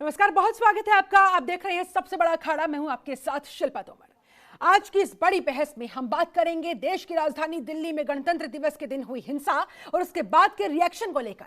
नमस्कार, बहुत स्वागत है आपका। आप देख रहे हैं सबसे बड़ा अखाड़ा। मैं हूं आपके साथ शिल्पा तोमर। आज की इस बड़ी बहस में हम बात करेंगे देश की राजधानी दिल्ली में गणतंत्र दिवस के दिन हुई हिंसा और उसके बाद के रिएक्शन को लेकर।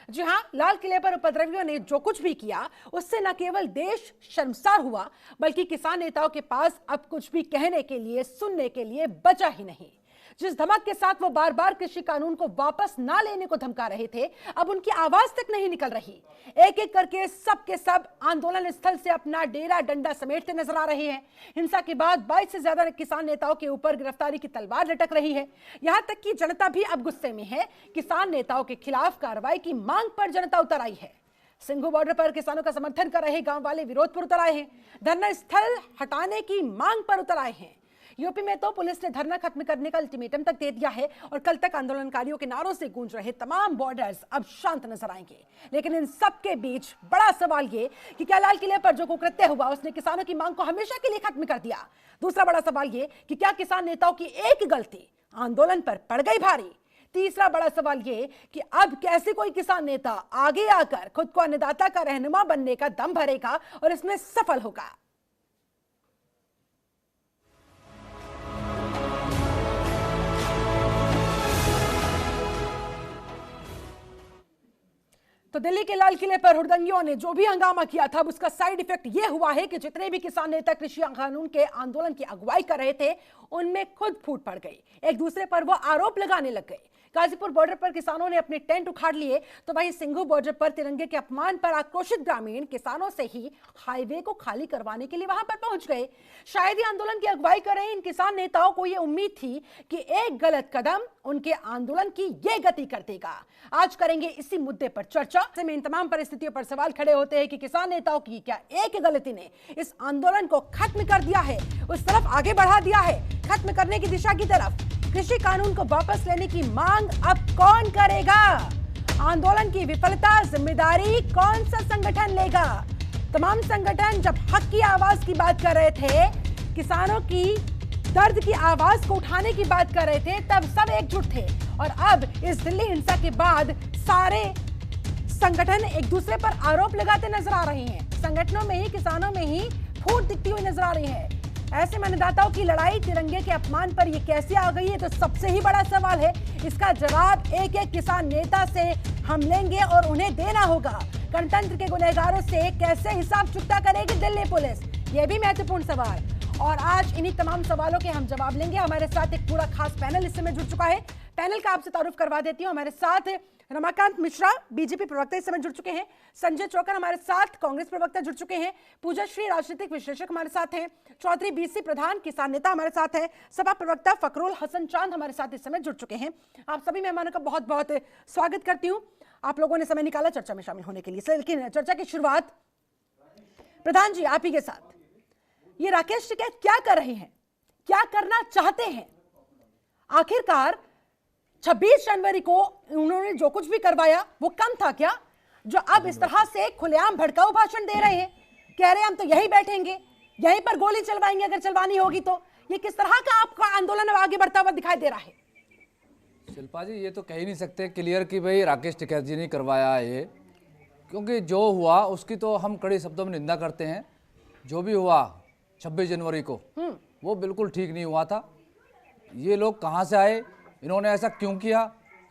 जी हां, लाल किले पर उपद्रवियों ने जो कुछ भी किया उससे न केवल देश शर्मसार हुआ बल्कि किसान नेताओं के पास अब कुछ भी कहने के लिए, सुनने के लिए बचा ही नहीं। जिस धमक के साथ वो बार बार कृषि कानून को वापस ना लेने को धमका रहे थे, अब उनकी आवाज तक नहीं निकल रही। एक एक करके सब के सब आंदोलन स्थल से अपना डेरा डंडा समेटते नजर आ रहे हैं। हिंसा के बाद 22 से ज्यादा किसान नेताओं के ऊपर गिरफ्तारी की तलवार लटक रही है। यहां तक कि जनता भी अब गुस्से में है। किसान नेताओं के खिलाफ कार्रवाई की मांग पर जनता उतर आई है। सिंघू बॉर्डर पर किसानों का समर्थन कर रहे गांव वाले विरोध पर उतर आए हैं। धरना स्थल हटाने की मांग पर उतर आए हैं। यूपी में तो पुलिस ने धरना खत्म करने का अल्टीमेटम तक दे दिया है और कल तक आंदोलनकारियों के नारों से गूंज रहे तमाम बॉर्डर्स अब शांत नजर आएंगे। लेकिन इन सब के बीच बड़ा सवाल ये कि क्या लाल किले पर जो कुकृत्य हुआ उसने किसानों की मांग को हमेशा के लिए खत्म कर दिया। दूसरा बड़ा सवाल ये कि क्या किसान नेताओं की एक गलती आंदोलन पर पड़ गई भारी। तीसरा बड़ा सवाल ये कि अब कैसे कोई किसान नेता आगे आकर खुद को अन्नदाता का रहनुमा बनने का दम भरेगा और इसमें सफल होगा। तो दिल्ली के लाल किले पर हुड़दंगियों ने जो भी हंगामा किया था उसका साइड इफेक्ट यह हुआ है कि जितने भी किसान नेता कृषि कानून के आंदोलन की अगुवाई कर रहे थे उनमें खुद फूट पड़ गई। एक दूसरे पर वो आरोप लगाने लग गए। गाजीपुर बॉर्डर पर किसानों ने अपने टेंट उखाड़ लिए तो वहीं सिंघू बॉर्डर पर तिरंगे के अपमान पर आक्रोशित ग्रामीण किसानों से ही हाईवे को खाली करवाने के लिए वहां पर पहुंच गए। शायद ही आंदोलन की अगुवाई कर रहे इन किसान नेताओं को यह उम्मीद थी कि एक गलत कदम उनके आंदोलन की ये गति कर देगा। आज करेंगे इसी मुद्दे पर चर्चा। इन तमाम परिस्थितियों पर सवाल खड़े होते हैं कि किसान नेताओं की क्या एक गलती ने इस आंदोलन को खत्म कर दिया है, उस तरफ आगे बढ़ा दिया है, खत्म करने की दिशा की तरफ। कृषि कानून को वापस लेने की मांग अब कौन करेगा? आंदोलन की विफलता जिम्मेदारी कौन सा संगठन लेगा? तमाम संगठन जब हक की आवाज की बात कर रहे थे, किसानों की दर्द की आवाज को उठाने की बात कर रहे थे, तब सब एकजुट थे। और अब इस दिल्ली हिंसा के बाद सारे संगठन एक दूसरे पर आरोप लगाते नजर आ रहे हैं। संगठनों में ही, किसानों में ही फूट दिखती हुई नजर आ रही है। ऐसे में अन्नदाताओं की लड़ाई तिरंगे के अपमान पर ये कैसे आ गई है, तो सबसे ही बड़ा सवाल है। इसका जवाब एक एक किसान नेता से हम लेंगे और उन्हें देना होगा। गणतंत्र के गुनहगारों से कैसे हिसाब चुकता करेगी दिल्ली पुलिस, यह भी महत्वपूर्ण सवाल। और आज इन्हीं तमाम सवालों के हम जवाब लेंगे। हमारे साथ एक पूरा खास पैनल इस समय जुड़ चुका है। पैनल का आपसे तारुफ करवा देती हूँ। हमारे साथ रमाकांत मिश्रा, बीजेपी प्रवक्ता इस समय जुड़ चुके हैं। संजय चौकर हमारे साथ, कांग्रेस प्रवक्ता जुड़ चुके हैं। पूजा श्री, राजनीतिक विश्लेषक हमारे साथ हैं। चौधरी बीसी प्रधान, किसान नेता हमारे साथ हैं। सपा प्रवक्ता फकरुल हसन चांद हमारे साथ इस समय जुड़ चुके हैं। आप सभी मेहमानों का बहुत बहुत स्वागत करती हूँ। आप लोगों ने समय निकाला चर्चा में शामिल होने के लिए। लेकिन चर्चा की शुरुआत प्रधान जी आप ही के साथ। ये राकेश टिकैत क्या कर रहे हैं, क्या करना चाहते हैं? आखिरकार 26 जनवरी को उन्होंने जो कुछ भी करवाया वो कम था क्या, जो अब इस तरह से खुलेआम भड़काऊ भाषण दे रहे हैं, कह रहे हैं हम तो यहीं बैठेंगे, यहीं पर गोली चलवाएंगे अगर चलवानी होगी तो। ये किस तरह का आपका आंदोलन आगे बढ़ता हुआ दिखाई दे रहा है? शिल्पा जी, ये तो कह ही नहीं सकते क्लियर कि भाई राकेश टिकैत जी ने करवाया है ये, क्योंकि जो हुआ उसकी तो हम कड़े शब्दों में निंदा करते हैं। जो भी हुआ 26 जनवरी को वो बिल्कुल ठीक नहीं हुआ था। ये लोग कहाँ से आए, इन्होंने ऐसा क्यों किया,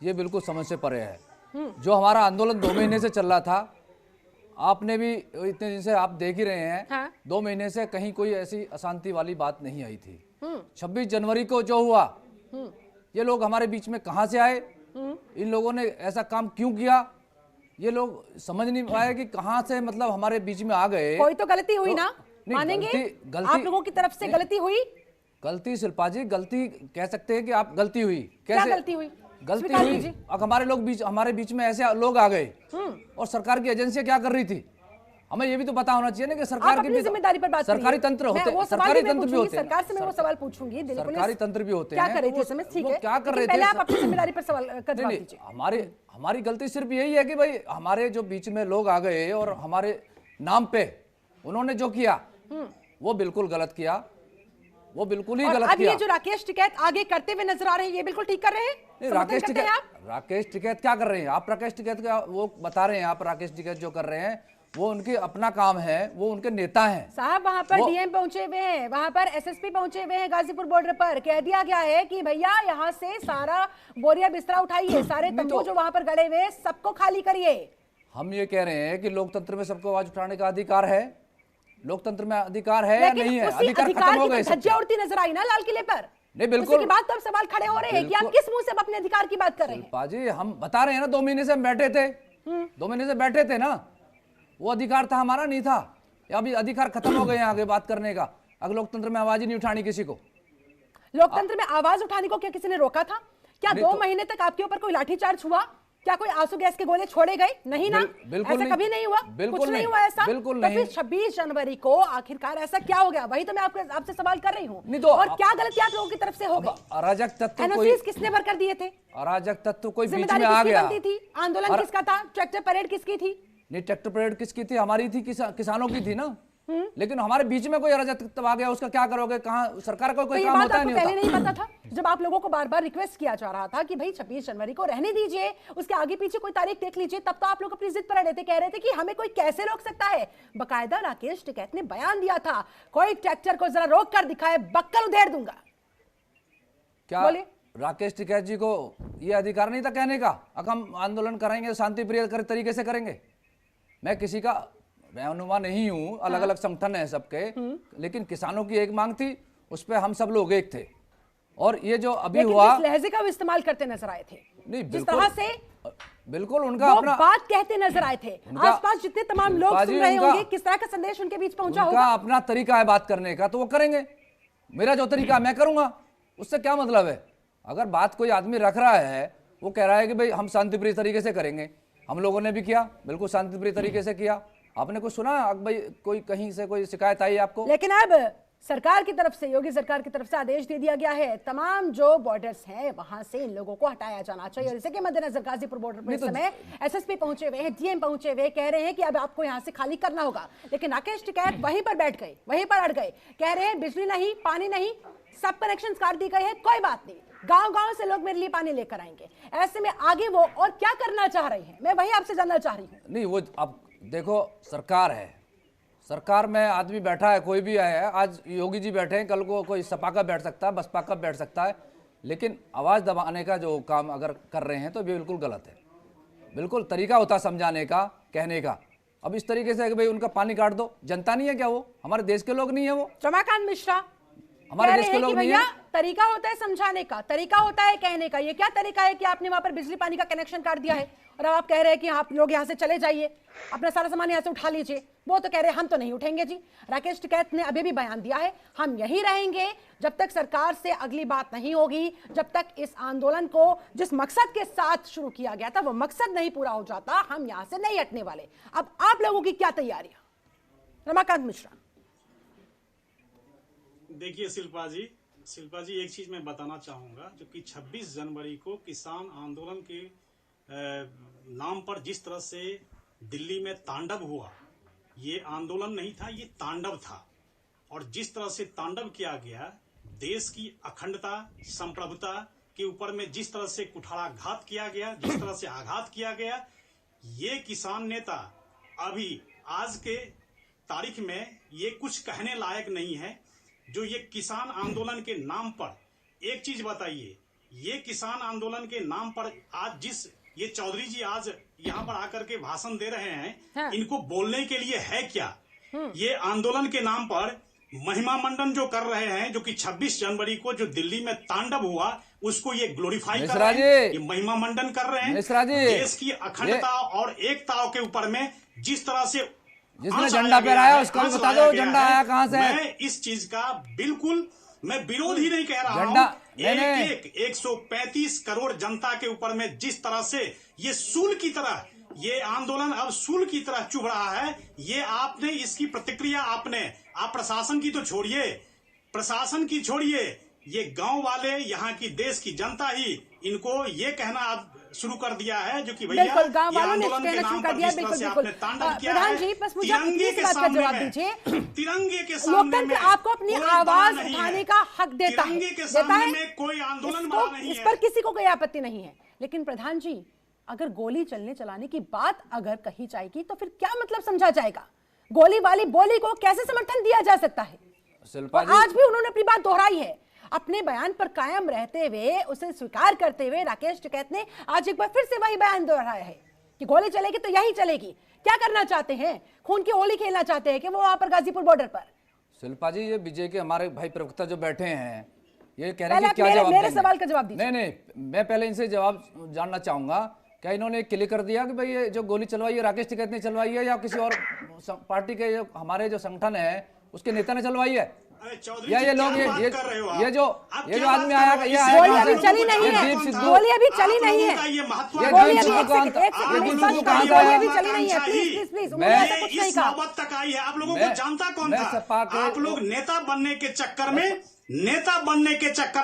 ये बिल्कुल समझ से परे है। जो हमारा आंदोलन 2 महीने से चल रहा था, आपने भी इतने दिन से आप देख ही रहे हैं। हाँ? 2 महीने से कहीं कोई ऐसी अशांति वाली बात नहीं आई थी। 26 जनवरी को जो हुआ, ये लोग हमारे बीच में कहाँ से आए, इन लोगों ने ऐसा काम क्यों किया, ये लोग समझ नहीं पाए कि कहाँ से मतलब हमारे बीच में आ गए। कोई तो गलती हुई ना, मानेंगे? गलती आप लोगों की तरफ से गलती हुई? गलती शिल्पा जी, गलती कह सकते हैं कि आप गलती हुई। कैसे गलती हुई? गलती हुई, हमारे बीच में ऐसे लोग आ गए और सरकार की एजेंसियां क्या कर रही थी, हमें ये भी तो पता होना चाहिए ना कि सरकार की जिम्मेदारी पर बात सरकारी तंत्र होते हैं, सरकारी तंत्र भी होते हैं। सरकार से मैं वो सवाल पूछूंगी, सरकारी तंत्र भी होते हैं। क्या कर रहे थे? ठीक है, क्या कर रहे थे? पहले आप अपनी जिम्मेदारी पर सवाल का जवाब दीजिए। हमारी गलती सिर्फ यही है कि भाई हमारे जो बीच में लोग आ गए और हमारे नाम पे उन्होंने जो किया वो बिल्कुल गलत किया, वो बिल्कुल ही गलत किया। ये जो राकेश टिकैत आगे करते हुए नजर आ रहे हैं, ये बिल्कुल ठीक कर रहे हैं? राकेश टिकैत क्या कर रहे हैं? आप राकेश टिकैत का वो बता रहे हैं। आप राकेश टिकैत जो कर रहे हैं वो उनकी अपना काम है, वो उनके नेता हैं साहब। वहां पर डीएम पहुंचे हुए हैं, वहां पर एसएसपी पहुंचे हुए हैं गाजीपुर बॉर्डर पर। कह दिया गया है कि भैया यहाँ से सारा बोरिया बिस्तरा उठाइए, सारे तंबू जो वहां पर गड़े हुए सबको खाली करिए। हम ये कह रहे हैं कि लोकतंत्र में सबको आवाज उठाने का अधिकार है, लोकतंत्र में अधिकार है या लेकिन नहीं है? उसी अधिकार अधिकार खत्म हो की गए तो धज्जियां उड़ती नजर आई ना लाल किले पर। नहीं, बिल्कुल। उसी के बाद तो अब सवाल खड़े हो रहे हैं कि आप किस मुंह से अब अपने अधिकार की बात कर रहे हैं? शिल्पा जी, हम बता रहे हैं ना, 2 महीने से हम बैठे थे, 2 महीने से बैठे थे ना, वो अधिकार था, हमारा नहीं था। अभी अधिकार खत्म हो गए हैं आगे बात करने का। अगर लोकतंत्र में आवाज ही नहीं उठानी किसी को, लोकतंत्र में आवाज उठाने को क्या किसी ने रोका था? क्या 2 महीने तक आपके ऊपर कोई लाठीचार्ज हुआ? क्या कोई आंसू गैस के गोले छोड़े गए? नहीं ना, बिल्कुल ऐसा कभी नहीं हुआ, कुछ नहीं हुआ ऐसा। बिल्कुल तो नहीं। फिर 26 जनवरी को आखिरकार ऐसा क्या हो गया? वही तो मैं आपसे सवाल कर रही हूँ। नहीं तो और क्या गलती आप लोगों की तरफ से हो गई? अराजक तत्व एनओसीज किसने भर कर दिए थे? अराजक तत्व कोई बीच जिम्मेदारी में आ किसकी गया। बनती थी? आंदोलन किसका था? ट्रैक्टर परेड किसकी थी? नहीं, ट्रैक्टर परेड किसकी थी? हमारी थी, किसानों की थी ना। लेकिन हमारे बीच में कोई अराजक तत्व आ गया, उसका क्या करोगे? कहाँ सरकार का कोई तो काम ये होता है? बात नहीं आपको होता। पहले नहीं पता था? जब आप लोगों को बार बार रिक्वेस्ट किया जा रहा था कि भाई 26 जनवरी को रहने दीजिए, उसके आगे पीछे कोई तारीख देख लीजिए, तब तो आप लोग अपनी जिद पर अड़े थे, कह रहे थे कि हमें कोई कैसे रोक सकता है। बकायदा राकेश टिकैत ने बयान दिया था, कोई ट्रैक्टर को जरा रोक कर दिखाए, बक्कल उधेड़ दूंगा। क्या बोलिए। राकेश टिकैत जी को ये अधिकार नहीं था कहने का अगर हम आंदोलन करेंगे शांति प्रिय तरीके से करेंगे? मैं किसी का रहनुमा नहीं हूं, अलग अलग संगठन है सबके, लेकिन किसानों की एक मांग थी, उस पर हम सब लोग एक थे। और ये जो अभी हुआ, किस लहजे का वो इस्तेमाल करते नजर आए थे? नहीं, जिस तरह से बिल्कुल उनका वो अपना बात कहते नजर आए थे, आसपास जितने तमाम लोग सुन रहे होंगे, किस तरह का संदेश उनके बीच पहुंचा होगा? उनका अपना तरीका है बात करने का, तो वो करेंगे। मेरा जो तरीका मैं करूंगा, उससे क्या मतलब है? अगर बात कोई आदमी रख रहा है, वो कह रहा है कि भाई हम शांतिप्रिय तरीके से करेंगे, हम लोगों ने भी किया, बिल्कुल शांतिप्रिय तरीके से किया। आपने कुछ सुना भाई कोई कहीं से कोई शिकायत आई आपको? लेकिन अब सरकार की तरफ से, योगी सरकार की तरफ से आदेश दे दिया गया है, तमाम जो बॉर्डर्स हैं वहां से इन लोगों को हटाया जाना चाहिए। और इसी के मद्देनजर गाजीपुर बॉर्डर पर इस समय एसएसपी पहुंचे हुए हैं, डीएम पहुंचे हुए, कह रहे हैं कि अब आपको यहां से खाली करना होगा। लेकिन राकेश टिकैत वहीं पर बैठ गए, वहीं पर अड़ गए, कह रहे हैं बिजली नहीं, पानी नहीं, सब कनेक्शन काट दी गए हैं, कोई बात नहीं, गांव-गांव से लोग मेरे लिए पानी लेकर आएंगे। ऐसे में आगे वो और क्या करना चाह रहे हैं, मैं वही आपसे जानना चाह रही हूँ। नहीं, वो अब देखो, सरकार है, सरकार में आदमी बैठा है, कोई भी आया है, आज योगी जी बैठे हैं, कल को कोई सपा का बैठ सकता है, बसपा का बैठ सकता है, लेकिन आवाज़ दबाने का जो काम अगर कर रहे हैं तो ये बिल्कुल गलत है। बिल्कुल तरीका होता समझाने का, कहने का। अब इस तरीके से कि भाई उनका पानी काट दो, जनता नहीं है क्या वो? हमारे देश के लोग नहीं है वो? रमाकांत मिश्रा हमारे देश के लोग नहीं है? तरीका होता है समझाने का, तरीका होता है कहने का। ये क्या तरीका है कि आपने वहां पर बिजली पानी का कनेक्शन काट दिया है और अब आप कह रहे हैं कि आप लोग यहाँ से चले जाइए, अपना सारा सामान यहाँ से उठा लीजिए? वो तो कह रहे हैं हम तो नहीं उठेंगे जी। राकेश टिकैत ने अभी भी बयान दिया है, हम यही रहेंगे जब तक सरकार से अगली बात नहीं होगी, जब तक इस आंदोलन को जिस मकसद के साथ शुरू किया गया था वो मकसद नहीं पूरा हो जाता, हम यहाँ से नहीं हटने वाले। अब आप लोगों की क्या तैयारियां? रमाकांत मिश्रा। देखिए शिल्पा जी एक चीज मैं बताना चाहूंगा, जो कि 26 जनवरी को किसान आंदोलन के नाम पर जिस तरह से दिल्ली में तांडव हुआ, ये आंदोलन नहीं था, ये तांडव था। और जिस तरह से तांडव किया गया, देश की अखंडता, संप्रभुता के ऊपर में जिस तरह से कुठाराघात किया गया, जिस तरह से आघात किया गया, ये किसान नेता अभी आज के तारीख में ये कुछ कहने लायक नहीं है। जो ये किसान आंदोलन के नाम पर, एक चीज बताइए, ये किसान आंदोलन के नाम पर आज जिस ये चौधरी जी आज यहाँ पर आकर के भाषण दे रहे हैं, हाँ। इनको बोलने के लिए है क्या? ये आंदोलन के नाम पर महिमा मंडन जो कर रहे हैं, जो कि 26 जनवरी को जो दिल्ली में तांडव हुआ, उसको ये ग्लोरीफाई कर रहे हैं, ये महिमा मंडन कर रहे हैं। देश की अखंडता और एकता के ऊपर में जिस तरह से जिसने झंडा फहराया उसका भी बता दो, झंडा आया कहां से? मैं इस चीज का बिल्कुल मैं विरोध ही नहीं कह रहा हूं। एक 135 करोड़ जनता के ऊपर में जिस तरह से ये सूल की तरह ये आंदोलन अब सूल की तरह चुभ रहा है, ये आपने इसकी प्रतिक्रिया आप प्रशासन की तो छोड़िए, प्रशासन की छोड़िए, ये गांव वाले, यहाँ की देश की जनता ही इनको ये कहना अब शुरू कर दिया है, जो कि भैया बिल्कुल गांव वालों ने कहना शुरू कर दिया। बिल्कुल बिल्कुल प्रधान जी, बस मुझे अपनी इस बात का जवाब दीजिए, तिरंगे के सामने लोकतंत्र आपको अपनी आवाज उठाने का हक देता है, तिरंगे के सामने में कोई आंदोलन वाला नहीं है, इस पर किसी को कोई आपत्ति नहीं है। लेकिन प्रधान जी, अगर गोली चलने चलाने की बात अगर कही जाएगी तो फिर क्या मतलब समझा जाएगा? गोली वाली बोली को कैसे समर्थन दिया जा सकता है? शिल्पा और जी, आज भी उन्होंने अपनी बात दोहराई है, अपने बयान पर कायम रहते हुए, उसे स्वीकार करते हुए राकेश टिकैत ने आज एक बार फिर से वही बयान दोहराया है कि गोली चलेगी तो यही चलेगी। क्या करना चाहते हैं? खून की होली खेलना चाहते हैं कि वो वहां पर गाजीपुर बॉर्डर पर? शिल्पा जी, ये बीजेपी के हमारे भाई प्रवक्ता जो बैठे हैं, ये कह रहे हैं पहले कि क्या मेरे- जवाब मेरे देंगे? सवाल का जवाब दीजिए। नहीं, मैं पहले इनसे जवाब जानना चाहूंगा, क्या इन्होंने क्लियर कर दिया कि भाई ये जो गोली चलवाई है राकेश टिकैत ने चलवाई है या किसी और पार्टी के हमारे जो संगठन है उसके नेता ने चलवाई है? अरे चौधरी या जी, ये लोग क्या बात ये कर रहे हो आप? ये जो आप ये क्या जो बात आदमी कर आया रहे हो? ये इससे आया गोली कहाँ अभी से? चली नहीं ये है, दीप सिद्धू, गोली अभी चली आप नहीं लोगों है। का ये महत्व ये गोली दीप अभी सिद्धू एक कहाँ सेकंड, था? एक सेकंड, ये मैं दीप स्पष्ट सिद्धू कर कहाँ दूं, था? गोली अभी चली नहीं है। प्लीज प्लीज उन्होंने ऐसा कुछ ये नहीं इस कहा। नौबत तक आई है। आप लोगों मैं- को जानता कौन मैं था? सपा के- आप लोग नेता बनने के चक्कर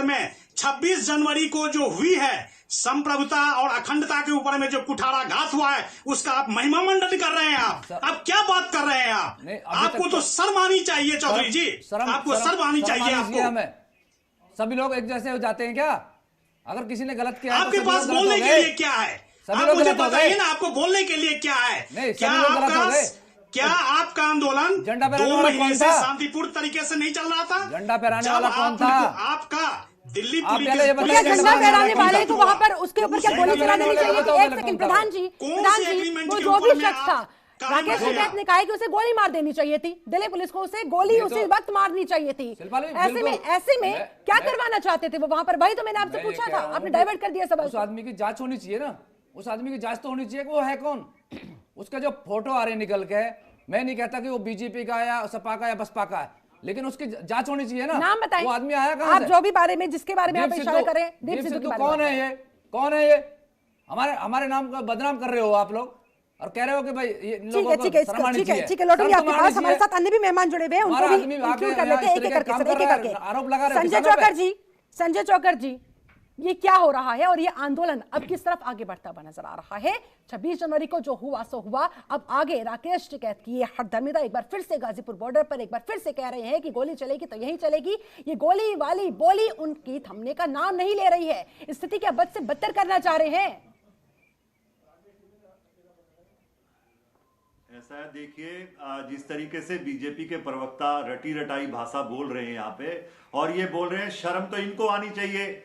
में 26 जनवरी को जो हुई है संप्रभुता और अखंडता के ऊपर में जो कुठाराघात हुआ है उसका आप महिमा मंडन कर रहे हैं। आप क्या बात कर रहे हैं? नहीं, अभी आपको तक तो शर्म आनी चाहिए चौधरी जी, आपको शर्म आनी चाहिए। आपको हमें सभी लोग एक जैसे हो जाते हैं क्या? अगर किसी ने गलत किया है तो आपके सभी पास लोग गलत बोलने हो के गए? लिए क्या है? सभी आप लोग मुझे गलत हो बताइए गए? ना, आपको बोलने के लिए क्या है? नहीं, क्या सभी लोग गलत हो गए। क्या आपका आंदोलन झंडा फहराने 2 वाला महीने कौन से था? शांतिपूर्ण तरीके से नहीं चल रहा था? झंडा फहराने जब वाला कौन था? आपका दिल्ली आप पुलिस पहले ये भैया बताइए, झंडा फहराने वाले को हुआ? वहां पर उसके ऊपर क्या गोली चला देनी चाहिए थी? एक सेकंड प्रधान जी, वो जो भी शख्स था राकेश टिकैत ने कहा है कि उसे गोली मार देनी चाहिए थी, दिल्ली पुलिस को उसे गोली ये उसी तो- वक्त मारनी चाहिए थी। शिल्पा जी, ऐसे में बिल्कुल। क्या मैं- करवाना चाहते थे वो वहां पर? भाई तो मैंने आपसे मैं ये पूछा कह था, रहा हूं आपने कि डाइवर्ट कर दिया सवाल उस को। आदमी की जांच होनी चाहिए ना, उस आदमी की जांच तो होनी चाहिए कि वो है कौन। उसका जो फोटो आ रहे निकल के, मैं नहीं कहता कि वो बीजेपी का या सपा का या बसपा का है, लेकिन उसकी जांच होनी चाहिए ना। नाम बताएं, वो आदमी आया कहाँ आप से? जो भी बारे में जिसके बारे में आप दीप इशारा सिद्धू- करें, दीप दीप सिद्धू के सिद्धू बारे में कौन है ये? कौन है ये? हमारे नाम का बदनाम कर रहे हो आप लोग और कह रहे हो कि भाई ये ठीक लोगों है को ठीक है शर्म आनी ठीक है चाहिए। ठीक है लौटेंगे शर्म तो आपके आनी पास। हमारे चाहिए। साथ अन्य भी मेहमान जुड़े हुए हैं, उनको हमारा भी आदमी इंक्लूड आके कर लेते हैं यहाँ एक इस एक तरह के करके काम सर, एक कर एक रहा है, करके। आरोप लगा रहे हैं संजय किसानों पे। चौकर जी, संजय चौकर जी, ये क्या हो रहा है और ये आंदोलन अब किस तरफ आगे बढ़ता हुआ नजर आ रहा है? 26 जनवरी को जो हुआ सो हुआ, अब आगे राकेश टिकैत की ये हरदमिदा एक बार फिर से गाजीपुर बॉर्डर पर एक बार फिर से कह रहे हैं कि गोली चलेगी तो यही चलेगी। ये गोली वाली बोली उनकी थमने का नाम नहीं ले रही है, स्थिति क्या बद से बदतर करना चाह रहे हैं। ऐसा है, देखिए जिस तरीके से बीजेपी के प्रवक्ता रटी रटाई भाषा बोल रहे हैं यहाँ पे, और ये बोल रहे हैं शर्म तो इनको आनी चाहिए,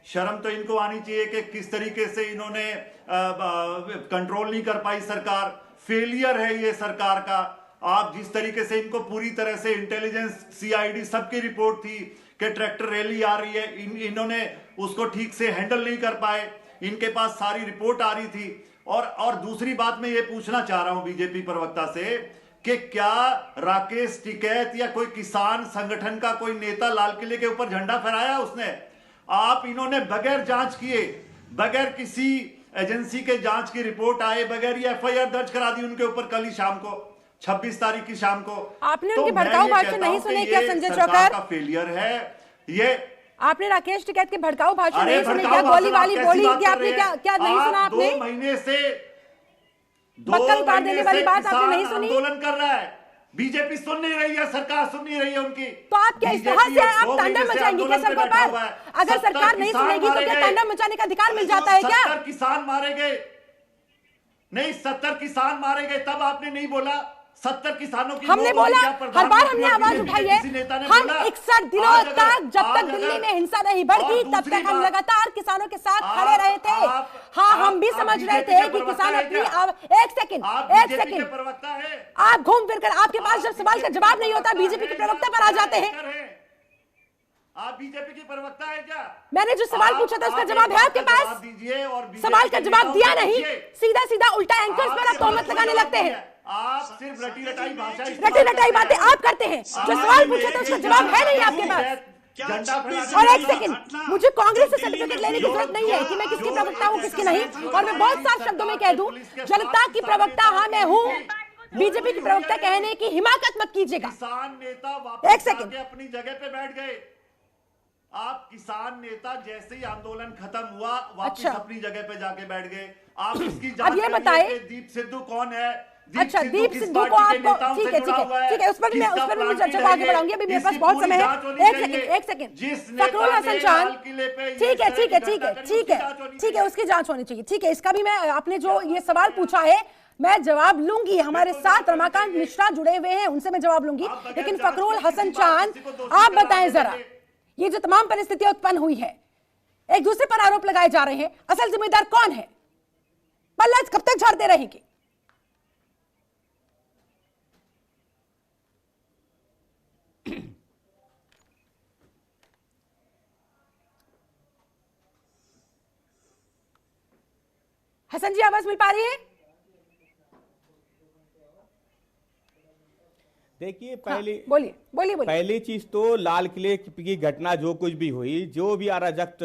शर्म तो इनको आनी चाहिए कि किस तरीके से इन्होंने कंट्रोल नहीं कर पाई सरकार। फेलियर है ये सरकार का। आप जिस तरीके से इनको पूरी तरह से इंटेलिजेंस सीआईडी सबकी रिपोर्ट थी कि ट्रैक्टर रैली आ रही है, इन्होंने उसको ठीक से हैंडल नहीं कर पाए। इनके पास सारी रिपोर्ट आ रही थी। और दूसरी बात मैं ये पूछना चाह रहा हूं बीजेपी प्रवक्ता से कि क्या राकेश टिकैत या कोई किसान संगठन का कोई नेता लाल किले के ऊपर झंडा फहराया उसने? आप इन्होंने बगैर जांच किए, बगैर किसी एजेंसी के जांच की रिपोर्ट आए, बगैर ये एफआईआर दर्ज करा दी उनके ऊपर कल ही शाम को, 26 तारीख की शाम को। आपने तो उनके मैं भड़काऊ ये भाषण कहता नहीं हूं कि सुने क्या ये संजय सरकार चौकर? का फेलियर है ये। आपने राकेश टिकैत के भड़काऊ भाषण अरे नहीं सुने भड़काऊ क्या? गोली भाषण आप वाली कैसी बोली बात कि कर आपने रहे क्या हैं? क्या नहीं आप सुना आपने? 2 महीने से बक्कल उतार देने वाली बात आपने नहीं सुनी? आंदोलन कर रहा है, बीजेपी सुन नहीं रही है, सरकार सुन नहीं रही है उनकी। तो आप क्या इस तरह से आप तांडव मचाएंगे क्या सड़कों पर? अगर सरकार नहीं सुनेगी तो क्या तांडव मचाने का अधिकार मिल जाता है क्या? 70 किसान मारे गए, नहीं 70 किसान मारे गए, तब आपने नहीं बोला 70 किसानों की हमने बोला, हर बार हमने आवाज उठाई है। हम 61 दिनों तक, जब तक दिल्ली में हिंसा नहीं बढ़ती तब तक हम लगातार किसानों के साथ खड़े रहे थे। हाँ, हम भी समझ रहे थे कि किसान अपनी एक सेकंड प्रवक्ता है, आप घूम फिर कर, आपके पास जब सवाल का जवाब नहीं होता बीजेपी के प्रवक्ता पर आ जाते हैं। आप बीजेपी की प्रवक्ता है क्या? मैंने जो सवाल पूछा था उसका जवाब है आपके पास? दीजिए और सवाल का जवाब दिया नहीं, सीधा सीधा उल्टा एंकर्स पर आप तोहमत लगाने लगते हैं। आप सिर्फ रटी रटाई भाषा, रटी रटाई बातें आप करते हैं। जो सवाल पूछा था उसका जवाब है नहीं आपके पास। और एक सेकंड, मुझे कांग्रेस से सर्टिफिकेट लेने की जरूरत नहीं है कि मैं किसकी प्रवक्ता हूँ किसकी नहीं। और मैं बहुत साफ शब्दों में कह दूं, जनता की प्रवक्ता हाँ मैं हूँ, बीजेपी की प्रवक्ता कहने की हिमाकत मत कीजिएगा। किसान नेता एक वापस सेकंड। आके अपनी जगह पे बैठ गए। आप किसान नेता जैसे ही आंदोलन खत्म हुआ वापस अच्छा। अपनी जगह पे जाके बैठ गए। आप इसकी अब जांच ये करिए बताएं। कि दीप सिद्धू कौन है, अच्छा, दीप सिद्धू को आपको, ठीक है ठीक है, उस पर भी मैं चर्चा को आगे बढ़ाऊंगी, अभी मेरे पास बहुत समय है। एक सेकंड, फखरुल हसन चांद, ठीक है, उसकी जांच होनी चाहिए, ठीक है, इसका भी मैं, आपने जो ये सवाल पूछा है मैं जवाब लूंगी, हमारे साथ रमाकांत मिश्रा जुड़े हुए हैं, उनसे मैं जवाब लूंगी, लेकिन फखरुल हसन चांद आप बताएं जरा, ये जो तमाम परिस्थितियां उत्पन्न हुई है, एक दूसरे पर आरोप लगाए जा रहे हैं, असल जिम्मेदार कौन है? पल्ला कब तक झाड़ते रहेंगे? हसन जी, आवाज मिल पा रही है? देखिए, बोलिए। पहली चीज तो लाल किले की घटना जो कुछ भी हुई, जो भी अराजक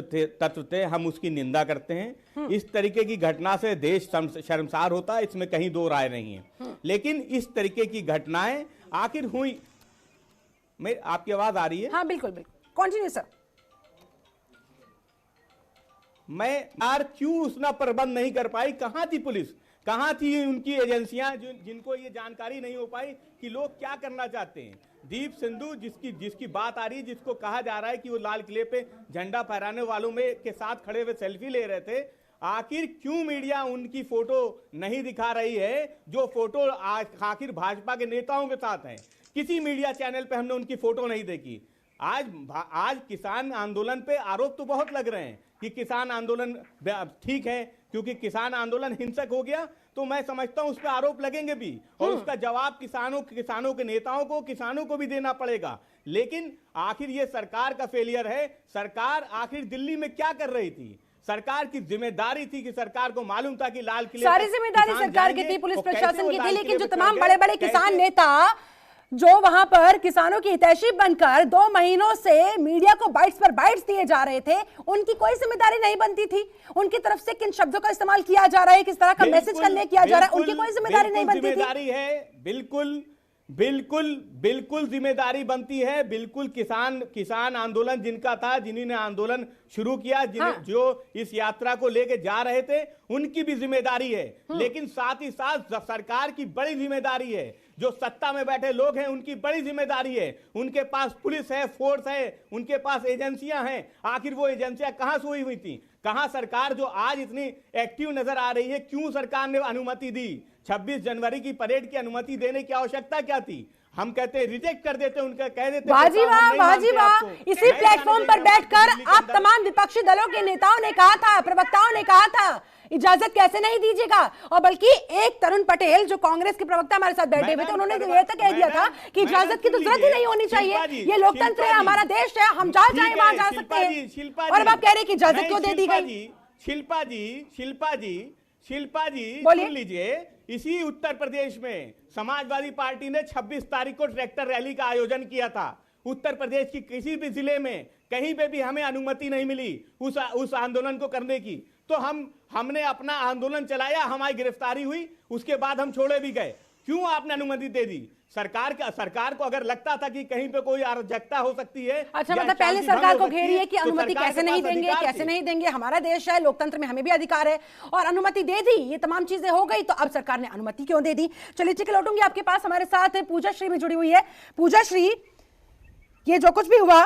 तत्व थे, हम उसकी निंदा करते हैं। इस तरीके की घटना से देश शर्मसार होता है, इसमें कहीं दो राय नहीं है। लेकिन इस तरीके की घटनाएं आखिर हुई, आपकी आवाज आ रही है? हाँ बिल्कुल कंटिन्यू सर। मैं यार क्यों उसना प्रबंध नहीं कर पाई? कहां थी पुलिस, कहां थी उनकी एजेंसियां जिनको ये जानकारी नहीं हो पाई कि लोग क्या करना चाहते हैं? दीप सिद्धू जिसकी बात आ रही है, जिसको कहा जा रहा है कि वो लाल किले पे झंडा फहराने वालों में के साथ खड़े हुए सेल्फी ले रहे थे, आखिर क्यों मीडिया उनकी फोटो नहीं दिखा रही है? जो फोटो आखिर भाजपा के नेताओं के साथ है, किसी मीडिया चैनल पे हमने उनकी फोटो नहीं देखी। आज किसान आंदोलन पे आरोप तो बहुत लग रहे हैं कि किसान आंदोलन ठीक है, क्योंकि किसान आंदोलन हिंसक हो गया, तो मैं समझता हूं उस पर आरोप लगेंगे भी, और उसका जवाब किसानों के नेताओं को, किसानों को भी देना पड़ेगा। लेकिन आखिर ये सरकार का फेलियर है। सरकार आखिर दिल्ली में क्या कर रही थी? सरकार की जिम्मेदारी थी कि सरकार को मालूम था कि लाल किले, सारी जिम्मेदारी सरकार की थी, पुलिस प्रशासन की थी, लेकिन जो तमाम बड़े बड़े किसान नेता जो वहां पर किसानों की हितैषी बनकर 2 महीनों से मीडिया को बाइट्स पर बाइट्स दिए जा रहे थे, उनकी कोई जिम्मेदारी नहीं बनती थी? उनकी तरफ से किन शब्दों का इस्तेमाल किया जा रहा है, किस तरह का मैसेज कन्वे किया जा रहा है, उनकी कोई जिम्मेदारी नहीं बनती थी? जिम्मेदारी है, बिल्कुल जिम्मेदारी बनती है। बिल्कुल किसान आंदोलन जिनका था, जिन्होंने आंदोलन शुरू किया, जो इस यात्रा को लेके जा रहे थे, उनकी भी जिम्मेदारी है। लेकिन साथ ही साथ सरकार की बड़ी जिम्मेदारी है, जो सत्ता में बैठे लोग हैं उनकी बड़ी जिम्मेदारी है। उनके पास पुलिस है, फोर्स है, उनके पास एजेंसियां हैं। आखिर वो एजेंसियां कहां सोई हुई थी? कहां सरकार जो आज इतनी एक्टिव नजर आ रही है, क्यों सरकार ने अनुमति दी? 26 जनवरी की परेड की अनुमति देने की आवश्यकता क्या थी? हम कहते हैं रिजेक्ट कर देते, उनका कह देते। वाह, इसी प्लेटफॉर्म पर बैठकर आप तमाम विपक्षी दलों के नेताओं ने कहा था, प्रवक्ताओं ने कहा था, इजाजत कैसे नहीं दीजिएगा। और बल्कि एक तरुण पटेल जो कांग्रेस के प्रवक्ता हमारे साथ बैठे हुए थे, उन्होंने ये तक कह दिया था कि इजाजत की तो जरूरत ही नहीं होनी चाहिए, ये लोकतंत्र है, हमारा देश है, हम जहां चाहे वहां जा सकते हैं। और अब आप कह रहे हैं कि इजाजत क्यों दे दी गई? शिल्पा जी सुन लीजिए, इसी उत्तर प्रदेश में समाजवादी पार्टी ने 26 तारीख को ट्रैक्टर रैली का आयोजन किया था। उत्तर प्रदेश की किसी भी जिले में कहीं पे भी हमें अनुमति नहीं मिली उस आंदोलन को करने की। तो हमने अपना आंदोलन चलाया, हमारी गिरफ्तारी हुई, उसके बाद हम छोड़े भी गए। क्यों आपने अनुमति दे दी? सरकार को अगर लगता था कि कहीं पे कोई अराजकता हो सकती है, अच्छा, मतलब पहले सरकार को घेरिए कि अनुमति कैसे नहीं देंगे, हमारा देश है, लोकतंत्र में हमें भी अधिकार है, और अनुमति दे दी, ये तमाम चीजें हो गई, तो अब सरकार ने अनुमति क्यों दे दी? चलिए ठीक है, लौटूंगी आपके पास। हमारे साथ पूजा श्री भी जुड़ी हुई है। पूजा श्री, ये जो कुछ भी हुआ,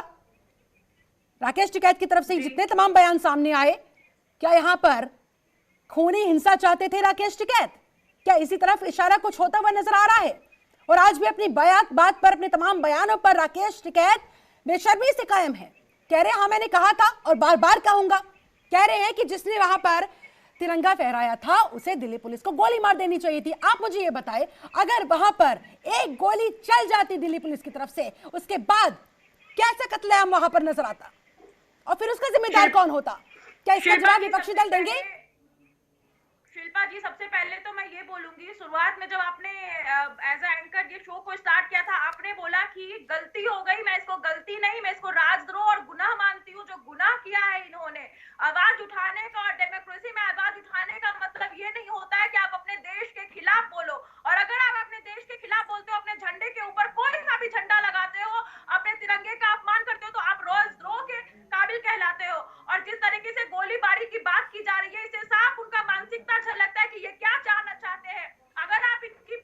राकेश टिकैत की तरफ से जितने तमाम बयान सामने आए, क्या यहां पर खूनी हिंसा चाहते थे राकेश टिकैत? क्या इसी तरफ इशारा कुछ होता हुआ नजर आ रहा है? और आज भी अपनी बात पर, अपने तमाम बयानों पर राकेश टिकैत बेशर्मी से कायम है। कह रहे हैं हाँ मैंने कहा था और बार बार कहूंगा। कह रहे हैं कि जिसने वहां पर तिरंगा फहराया था उसे दिल्ली पुलिस को गोली मार देनी चाहिए थी। आप मुझे ये बताएं, अगर वहां पर एक गोली चल जाती दिल्ली पुलिस की तरफ से, उसके बाद कैसा कत्लेआम वहां पर नजर आता, और फिर उसका जिम्मेदार कौन होता? क्या इसका जवाब विपक्षी दल देंगे? शिल्पा जी, सबसे पहले तो मैं ये बोलूंगी, शुरुआत में जब आपने एज अ एंकर ये शो को स्टार्ट किया था, आपने बोला कि गलती हो गई। मैं इसको गलती नहीं, मैं इसको राजद्रोह और गुनाह मानती हूँ। जो गुनाह किया है इन्होंने, आवाज उठाने का और डेमोक्रेसी में आवाज उठाने का मतलब ये नहीं होता है कि आप अपने देश के खिलाफ बोलो। और अगर आप अपने देश के खिलाफ बोलते हो, अपने झंडे के ऊपर कोई सा भी झंडा लगाते हो, अपने तिरंगे का अपमान करते हो, तो आप राजद्रोह के काबिल कहलाते हो। और जिस तरीके से गोलीबारी की बात की जा रही है, इससे साफ उनका मानसिकता झलकता है कि ये क्या जानना चाहते हैं। अगर आप इनकी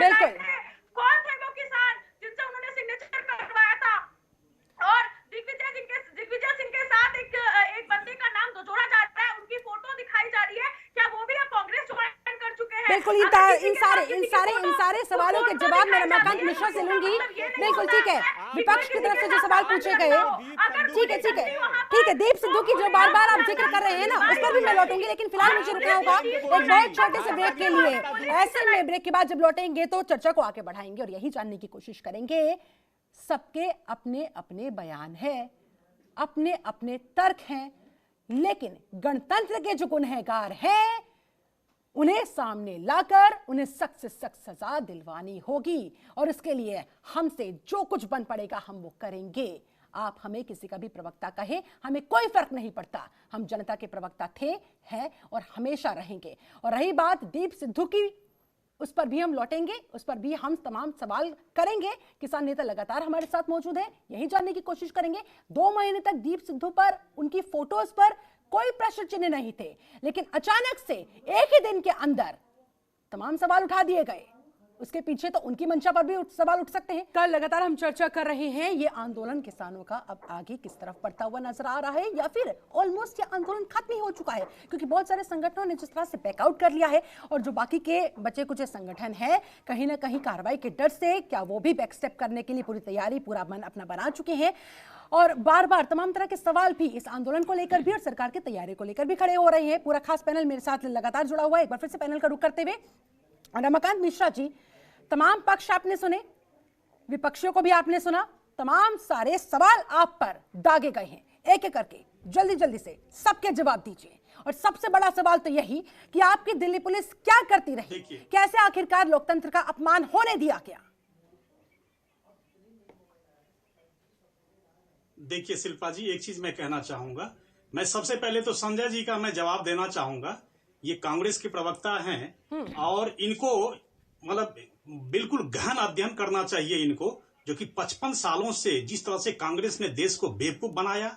बिल्कुल। कौन थे वो किसान जिनसे उन्होंने सिग्नेचर करवाया था? और दिग्विजय सिंह के साथ एक बंदे का नाम जोड़ा जा रहा है, उनकी फोटो दिखाई जा रही है, क्या वो भी अब कांग्रेस ज्वाइन कर चुके हैं? बिल्कुल, इन सारे सवालों के जवाब मैं रमाकांत मिश्रा से लूंगी। बिल्कुल ठीक है, विपक्ष की तरफ से जो सवाल पूछे गए, ठीक है, दीप सिद्धू की जो बार बार आप जिक्र कर रहे हैं ना, उस पर भी मैं लौटूंगी, लेकिन फिलहाल मुझे रुकना होगा एक बहुत छोटे से ब्रेक के लिए। ऐसे में ब्रेक के बाद जब लौटेंगे तो चर्चा को आगे बढ़ाएंगे और यही जानने की कोशिश करेंगे, सबके अपने अपने बयान है, अपने अपने तर्क हैं, लेकिन गणतंत्र के जो गुनहगार हैं उन्हें सामने लाकर उन्हें सख्त से सख्त सजा दिलवानी होगी और इसके लिए हमसे जो कुछ बन पड़ेगा हम वो करेंगे। आप हमें किसी का भी प्रवक्ता कहें, हमें कोई फर्क नहीं पड़ता, हम जनता के प्रवक्ता थे, हैं और हमेशा रहेंगे। और रही बात दीप सिद्धू की, उस पर भी हम लौटेंगे, उस पर भी हम तमाम सवाल करेंगे। किसान नेता लगातार हमारे साथ मौजूद है, यही जानने की कोशिश करेंगे। 2 महीने तक दीप सिद्धू पर, उनकी फोटोज पर कोई प्रश्न चिन्ह नहीं थे, लेकिन अचानक से एक ही दिन के अंदर तमाम सवाल उठा दिए गए। उसके पीछे तो उनकी मंशा पर भी सवाल उठ सकते हैं। कल लगातार हम चर्चा कर रहे हैं, ये आंदोलन किसानों का अब आगे किस तरफ बढ़ता हुआ नजर आ रहा है या फिर ऑलमोस्ट ये आंदोलन खत्म ही हो चुका है, क्योंकि बहुत सारे संगठनों ने जिस तरह से बैकआउट कर लिया है और जो बाकी के बचे कुछ संगठन है कहीं ना कहीं कार्रवाई के डर से क्या वो भी बैकस्टेप करने के लिए पूरी तैयारी, पूरा मन अपना बना चुके हैं और बार बार तमाम तरह के सवाल भी इस आंदोलन को लेकर भी और सरकार की तैयारी को लेकर भी खड़े हो रहे हैं। पूरा खास पैनल मेरे साथ लगातार जुड़ा हुआ है। एक बार फिर से पैनल का रुख करते हुए रमाकांत मिश्रा जी, तमाम पक्ष आपने सुने, विपक्षियों को भी आपने सुना, तमाम सारे सवाल आप पर दागे गए हैं, एक एक करके जल्दी जल्दी से सबके जवाब दीजिए। और सबसे बड़ा सवाल तो यही कि आपकी दिल्ली पुलिस क्या करती रही, कैसे आखिरकार लोकतंत्र का अपमान होने दिया गया? देखिए शिल्पा जी, एक चीज मैं कहना चाहूंगा, मैं सबसे पहले तो संजय जी का मैं जवाब देना चाहूंगा। ये कांग्रेस के प्रवक्ता हैं और इनको मतलब बिल्कुल गहन अध्ययन करना चाहिए इनको, जो कि 55 सालों से जिस तरह से कांग्रेस ने देश को बेवकूफ बनाया,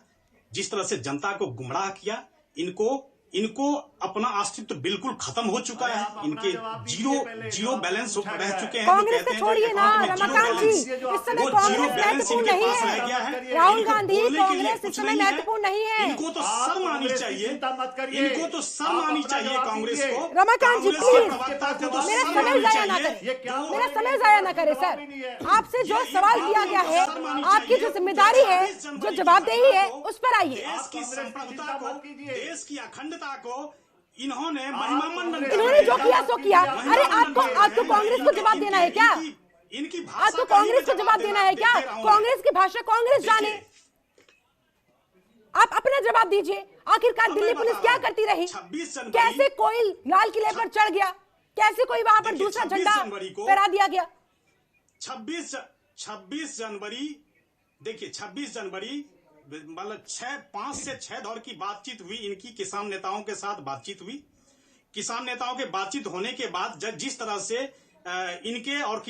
जिस तरह से जनता को गुमराह किया, इनको अपना अस्तित्व बिल्कुल खत्म हो चुका है। इनके जीरो बैलेंस रह चुके हैं। कांग्रेस को छोड़िए ना रमाकांत जी, इस समय कांग्रेस महत्वपूर्ण नहीं है। राहुल गांधी कांग्रेस इस समय महत्वपूर्ण नहीं है। इनको तो शर्म आनी चाहिए, इनको तो शर्म आनी चाहिए कांग्रेस को। रमाकांत जी प्लीज मेरा समय जाया ना करें, मेरा समय जाया ना करें सर। आपसे जो सवाल किया गया है, आपकी जो जिम्मेदारी है, जो जवाबदेही है, उस पर आइए। देश की संप्रभुता को, देश की अखंडता को इन्होंने महिमामंडन, इन्होंने जो किया सो किया। अरे आपको कांग्रेस को जवाब देना है क्या? इनकी भाषा आपको कांग्रेस को जवाब देना है क्या? कांग्रेस की भाषा कांग्रेस जाने, आप अपना जवाब दीजिए। आखिरकार दिल्ली पुलिस क्या करती रही? कैसे कोई लाल किले पर चढ़ गया, कैसे कोई वहां पर दूसरा झंडा फहरा दिया गया? 26 जनवरी देखिए, 26 जनवरी मतलब 5 से 6 दौर की बातचीत हुई इनकी, किसान नेताओं के साथ बातचीत हुई। किसान नेताओं के बातचीत होने के बाद जिस तरह से इनके और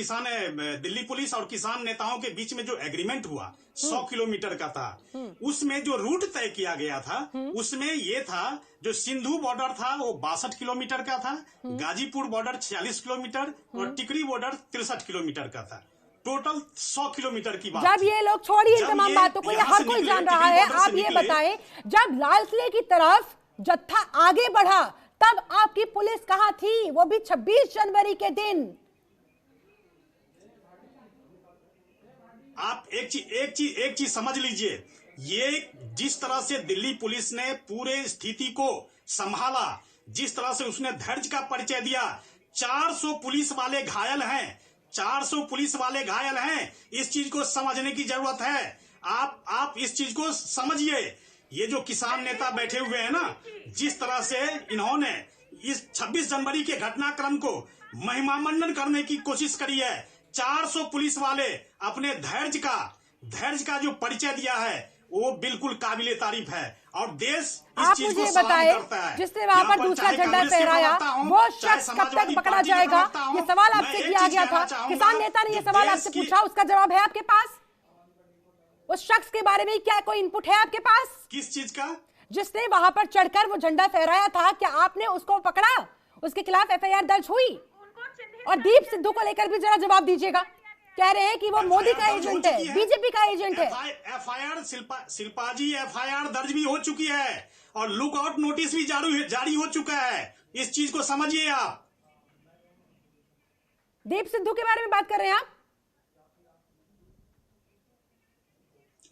दिल्ली पुलिस और किसान नेताओं के बीच में जो एग्रीमेंट हुआ 100 किलोमीटर का था, उसमें जो रूट तय किया गया था उसमें ये था, जो सिंधु बॉर्डर था वो 62 किलोमीटर का था, गाजीपुर बॉर्डर 46 किलोमीटर और टिकरी बॉर्डर 63 किलोमीटर का था। टोटल 100 किलोमीटर की बात। जब ये लोग छोड़िए तमाम बातों को, ये हर कोई जान रहा है। आप ये बताएं, जब लाल किले की तरफ जत्था आगे बढ़ा तब आपकी पुलिस कहां थी, वो भी 26 जनवरी के दिन? आप एक चीज समझ लीजिए, ये जिस तरह से दिल्ली पुलिस ने पूरे स्थिति को संभाला, जिस तरह से उसने धैर्य का परिचय दिया, 400 पुलिस वाले घायल हैं, 400 पुलिस वाले घायल हैं। इस चीज को समझने की जरूरत है। आप इस चीज को समझिए। ये जो किसान नेता बैठे हुए हैं ना, जिस तरह से इन्होंने इस 26 जनवरी के घटनाक्रम को महिमामंडन करने की कोशिश करी है। 400 पुलिस वाले अपने धैर्य का जो परिचय दिया है वो बिल्कुल काबिले तारीफ है और देश इस चीज को सलाम करता है। जिसने वहां पर दूसरा झंडा फहराया वो शख्स कब तक पकड़ा जाएगा? ये सवाल आपसे किया गया था, किसान नेता ने ये सवाल आपसे पूछा, उसका जवाब है आपके पास? उस शख्स के बारे में क्या कोई इनपुट है आपके पास? किस चीज का? जिसने वहां पर चढ़कर वो झंडा फहराया था, क्या आपने उसको पकड़ा? उसके खिलाफ एफआईआर दर्ज हुई? उनको और दीप सिद्धू को लेकर भी जरा जवाब दीजिएगा। कह रहे हैं कि वो मोदी का एजेंट है, बीजेपी का एजेंट है। एफआईआर शिल्पा जी, एफआईआर दर्ज भी हो चुकी है और लुकआउट नोटिस भी जारी हो चुका है। इस चीज को समझिए आप। दीप सिद्धू के बारे में बात कर रहे हैं आप?